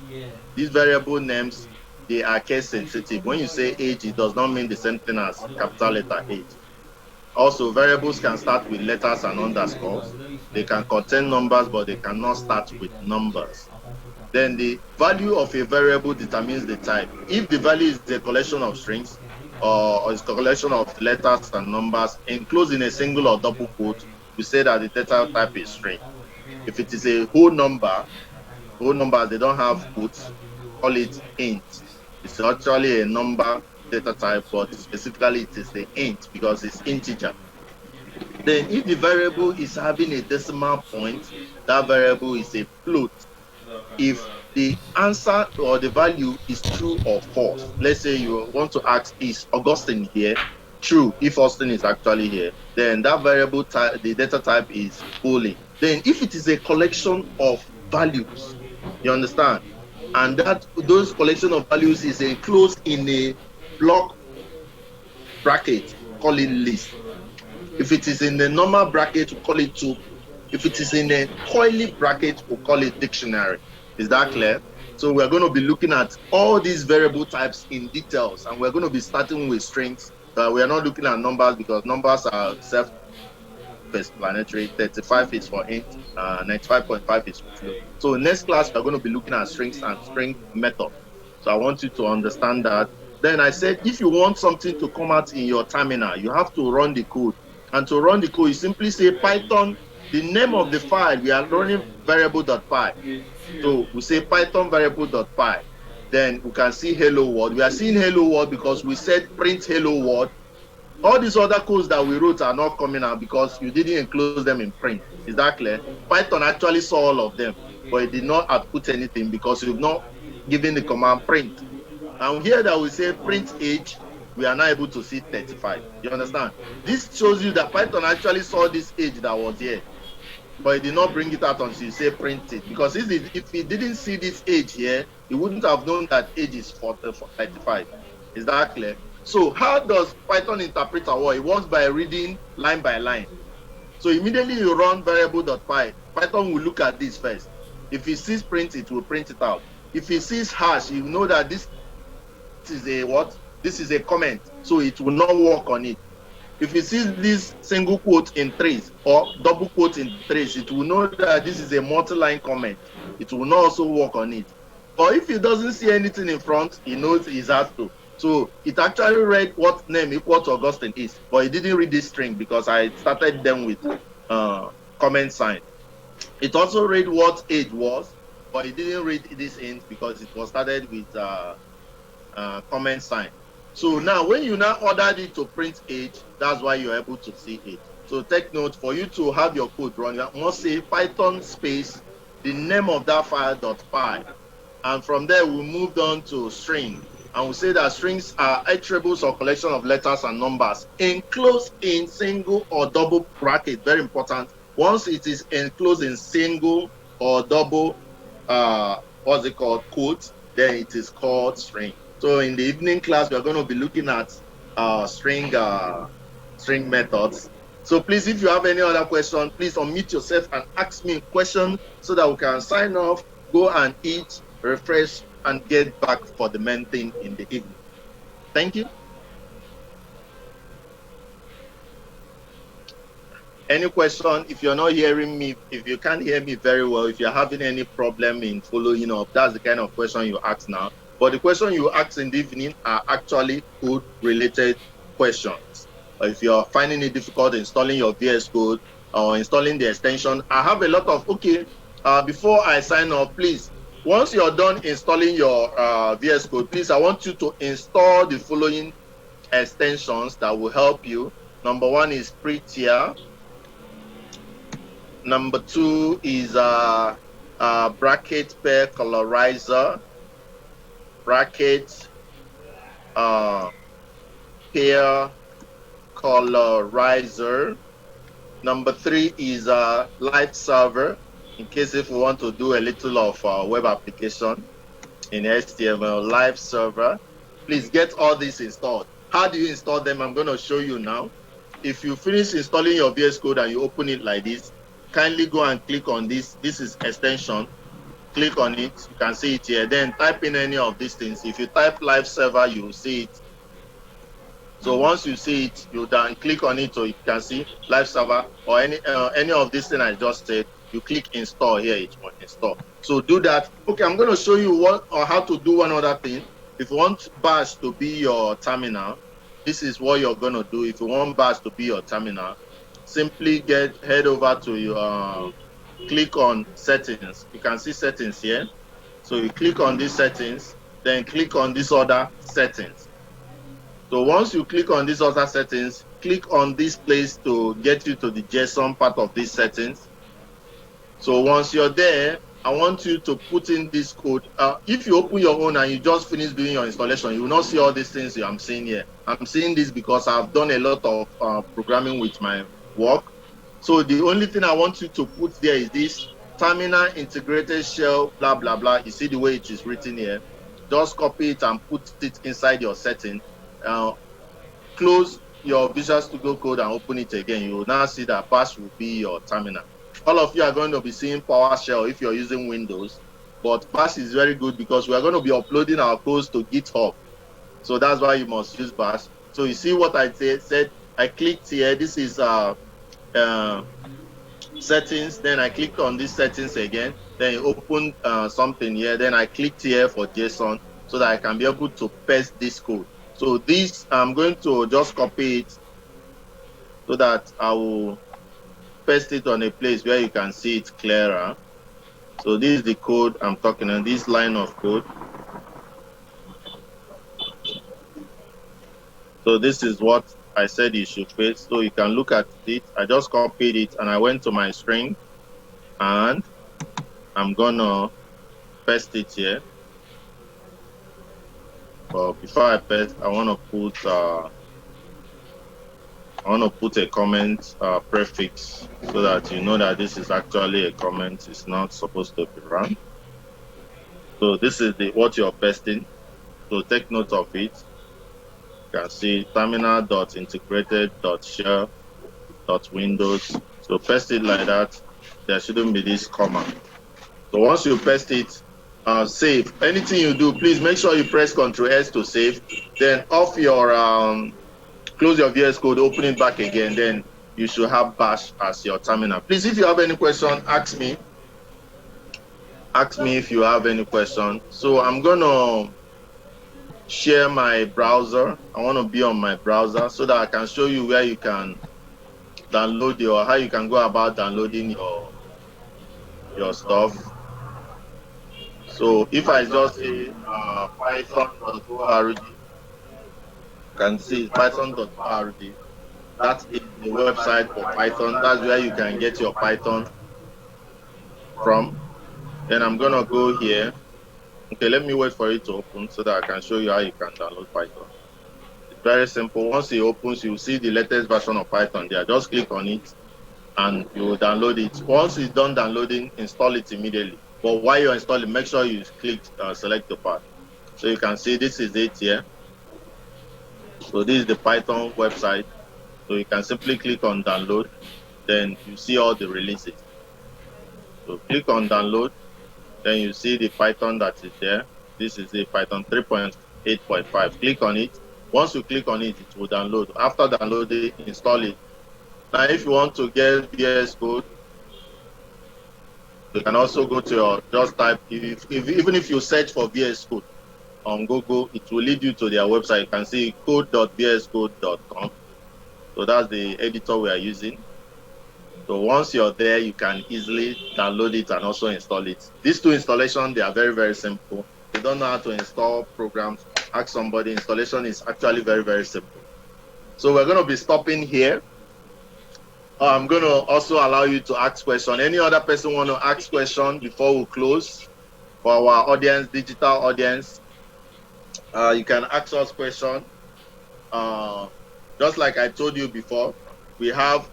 These variable names, they are case sensitive. When you say age, it does not mean the same thing as capital letter age. Also, variables can start with letters and underscores. They can contain numbers, but they cannot start with numbers. Then the value of a variable determines the type. If the value is a collection of strings or is a collection of letters and numbers enclosed in a single or double quote, we say that the data type is string. If it is a whole number, they don't have quotes, call it int. It's actually a number data type, but specifically it is the int because it's integer. Then if the variable is having a decimal point, that variable is a float. If the answer or the value is true or false, let's say you want to ask, is Augustine here? True, if Austin is actually here, then that variable type, the data type is boolean. Then if it is a collection of values, you understand, and that those collection of values is enclosed in a block bracket, call it list. If it is in the normal bracket, we call it tuple. If it is in a curly bracket, we call it dictionary. Is that clear? So we're going to be looking at all these variable types in details, and we're going to be starting with strings. We are not looking at numbers because numbers are self-explanatory. 35 is for int, 95.5 is for float. So next class, we're going to be looking at strings and string method. So I want you to understand that. Then I said, if you want something to come out in your terminal, you have to run the code. And to run the code, you simply say Python, the name of the file, we are running variable.py. So we say Python variable.py. then we can see hello world. We are seeing hello world because we said print hello world. All these other codes that we wrote are not coming out because you didn't enclose them in print. Is that clear? Python actually saw all of them, but it did not output anything because you've not given the command print. And here that we say print age, we are not able to see 35. You understand? This shows you that Python actually saw this age that was here, but it did not bring it out until you say print it. Because if it didn't see this age here, it wouldn't have known that age is 35. Is that clear? So how does Python interpret our work? It works by reading line by line. So immediately you run variable.py, Python will look at this first. If it sees print, it will print it out. If it sees hash, you know that this is a what? This is a comment, so it will not work on it. If it sees this single quote in trace or double quote in trace, it will know that this is a multi-line comment. It will not also work on it. But if it doesn't see anything in front, it knows it has to. So it actually read what name equal to Augustine is, but it didn't read this string because I started them with comment sign. It also read what age was, but it didn't read this int because it was started with comment sign. So now when you now ordered it to print age, that's why you're able to see it. So take note, for you to have your code run, you must say Python space the name of that file.py. And from there, we moved on to string. And we say that strings are attributes or collection of letters and numbers enclosed in single or double bracket. Very important. Once it is enclosed in single or double, what's it called, quotes, then it is called string. So in the evening class, we're going to be looking at string methods. So please, if you have any other question, please unmute yourself and ask me a question so that we can sign off, go and eat, refresh, and get back for the main thing in the evening. Thank you. Any question? If you're not hearing me, if you can't hear me very well, if you're having any problem in following up, that's the kind of question you ask now. But the question you ask in the evening are actually code-related questions. If you're finding it difficult installing your VS Code or installing the extension, I have a lot of, before I sign off, please, once you're done installing your VS Code, please, I want you to install the following extensions that will help you. Number one is pre-tier. Number two is bracket pair colorizer. Bracket pair colorizer. Number three is live server, in case if we want to do a little of web application in HTML, live server. Please get all this installed. How do you install them? I'm going to show you now. If you finish installing your VS Code and you open it like this, kindly go and click on this. This is extension. Click on it. You can see it here. Then type in any of these things. If you type live server, you will see it. So once you see it, you then click on it so you can see live server or any of these things I just said. You click install here. It will install. So do that. Okay, I'm going to show you what or how to do one other thing. If you want Bash to be your terminal, this is what you're going to do. If you want Bash to be your terminal, simply head over to your click on settings. You can see settings here. So you click on these settings, then click on this other settings. So once you click on these other settings, click on this place to get you to the JSON part of these settings. So once you're there, I want you to put in this code. If you open your own and you just finish doing your installation, you will not see all these things I'm seeing here. I'm seeing this because I've done a lot of programming with my work. So the only thing I want you to put there is this terminal integrated shell, blah, blah, blah. You see the way it is written here. Just copy it and put it inside your setting. Close your Visual Studio Code and open it again. You will now see that Bash will be your terminal. All of you are going to be seeing PowerShell if you're using Windows, but Bash is very good because we are going to be uploading our codes to GitHub. So that's why you must use Bash. So you see what I said? I clicked here. This is settings. Then I clicked on these settings again. Then it opened something here. Then I clicked here for JSON so that I can be able to paste this code. So this, I'm going to just copy it so that I will paste it on a place where you can see it clearer. So this is the code I'm talking about, this line of code. So this is what I said you should paste. So you can look at it. I just copied it and I went to my string and I'm gonna paste it here. But before I paste, I wanna put a comment prefix so that you know that this is actually a comment. It's not supposed to be run. So this is what you're pasting. So take note of it. You can see terminal.integrated.share.windows. So paste it like that. There shouldn't be this comma. So once you paste it, save. Anything you do, please make sure you press Ctrl S to save. Then off your close your VS Code, open it back again. Then you should have Bash as your terminal. Please, if you have any question, ask me. Ask me if you have any question. So I'm gonna share my browser. I want to be on my browser so that I can show you where you can download how you can go about downloading your stuff. So if I just say python.org, you can see python.org. That is the website for Python. That's where you can get your Python from. Then I'm gonna go here. Okay, let me wait for it to open so that I can show you how you can download Python. It's very simple. Once it opens, you'll see the latest version of Python there. Just click on it and you will download it. Once it's done downloading, install it immediately. But while you're installing, make sure you click select the path. So you can see this is it here. So this is the Python website. So you can simply click on download. Then you see all the releases. So click on download. Then you see the Python that is there. This is the Python 3.8.5. Click on it. Once you click on it, it will download. After downloading, install it. Now, if you want to get VS Code, you can also go to your, just type, even if you search for VS Code on Google, it will lead you to their website. You can see code.vscode.com. So that's the editor we are using. So once you're there, you can easily download it and also install it. These two installations, they are very, very simple. If you don't know how to install programs, ask somebody. Installation is actually very, very simple. So we're going to be stopping here. I'm going to also allow you to ask questions. Any other person want to ask questions before we close? For our audience, digital audience, you can ask us questions. Just like I told you before, we have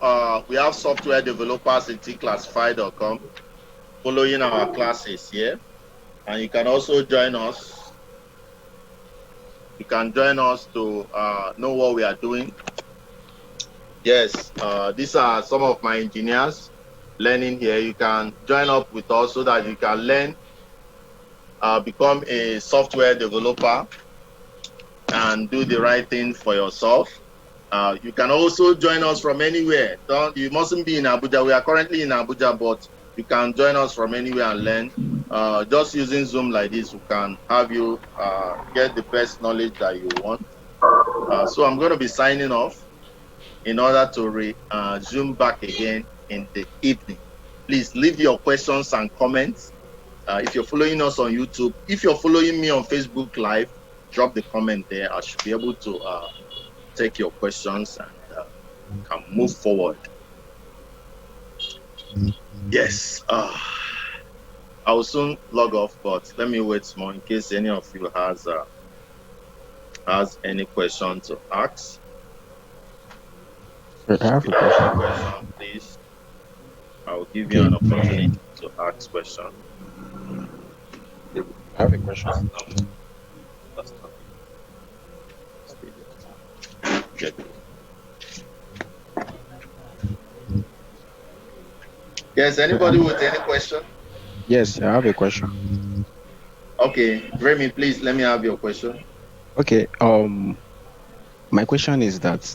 software developers in Tclassified.com following our classes here, and you can also join us. You can join us to know what we are doing. Yes, these are some of my engineers learning here. You can join up with us so that you can learn, become a software developer and do the right thing for yourself. You can also join us from anywhere. You mustn't be in Abuja. We are currently in Abuja, but you can join us from anywhere and learn. Just using Zoom like this, we can have you get the best knowledge that you want. So I'm going to be signing off in order to resume back again in the evening. Please leave your questions and comments. If you're following us on YouTube, if you're following me on Facebook Live, drop the comment there. I should be able to take your questions and can move forward. Yes, I will soon log off, but let me wait more in case any of you has any question to ask. I have a question. Please. I will give you an opportunity to ask question. I have a question. Okay. Yes, anybody with any question? Yes, I have a question. Okay, Remy, please let me have your question. Okay. My question is that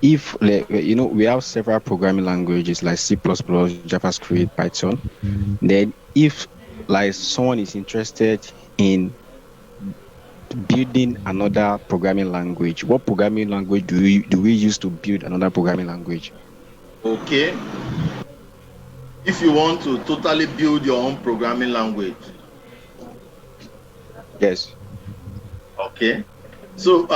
if we have several programming languages like C++, JavaScript, Python, then if like someone is interested in building another programming language, what programming language do we use to build another programming language? Okay. If you want to totally build your own programming language. Yes. Okay. So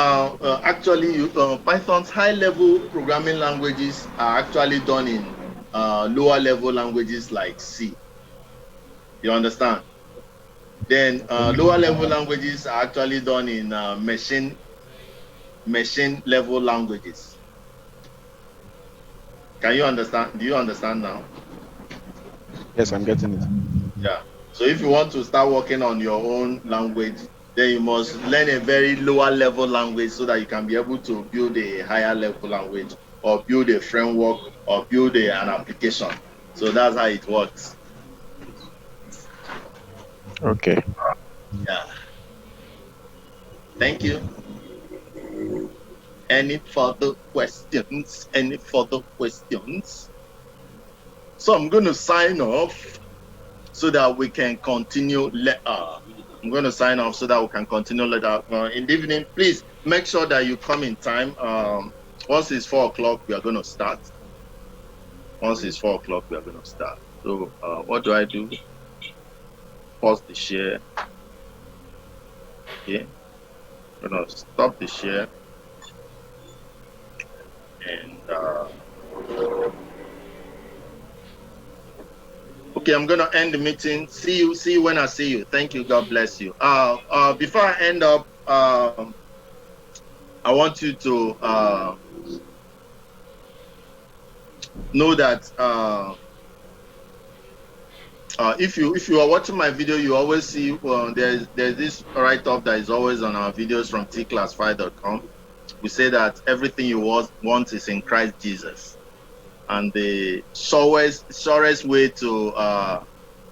actually, Python's high-level programming languages are actually done in lower-level languages like C. You understand? Then lower-level languages are actually done in machine-level languages. Can you understand? Do you understand now? Yes, I'm getting it. Yeah. So if you want to start working on your own language, then you must learn a very lower level language so that you can be able to build a higher level language or build a framework or build an application. So that's how it works. Okay. Yeah. Thank you. Any further questions? Any further questions? So I'm going to sign off so that we can continue later. I'm going to sign off so that we can continue later in the evening. Please make sure that you come in time. Once it's 4 o'clock, we are going to start. Once it's 4 o'clock, we are going to start. So what do I do? Pause the share. Okay. I'm going to stop the share. And okay, I'm going to end the meeting. See you when I see you. Thank you. God bless you. Before I end up, I want you to know that if you are watching my video, you always see there's this write-up that is always on our videos from Tclassified.com. We say that everything you want is in Christ Jesus, and the surest way to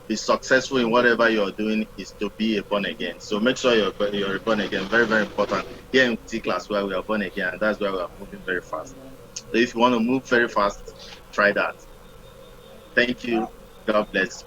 be successful in whatever you're doing is to be a born again. So make sure you're a born again. Very, very important. Here in T-Class, where we are born again, and that's where we are moving very fast. So if you want to move very fast, try that. Thank you. God bless.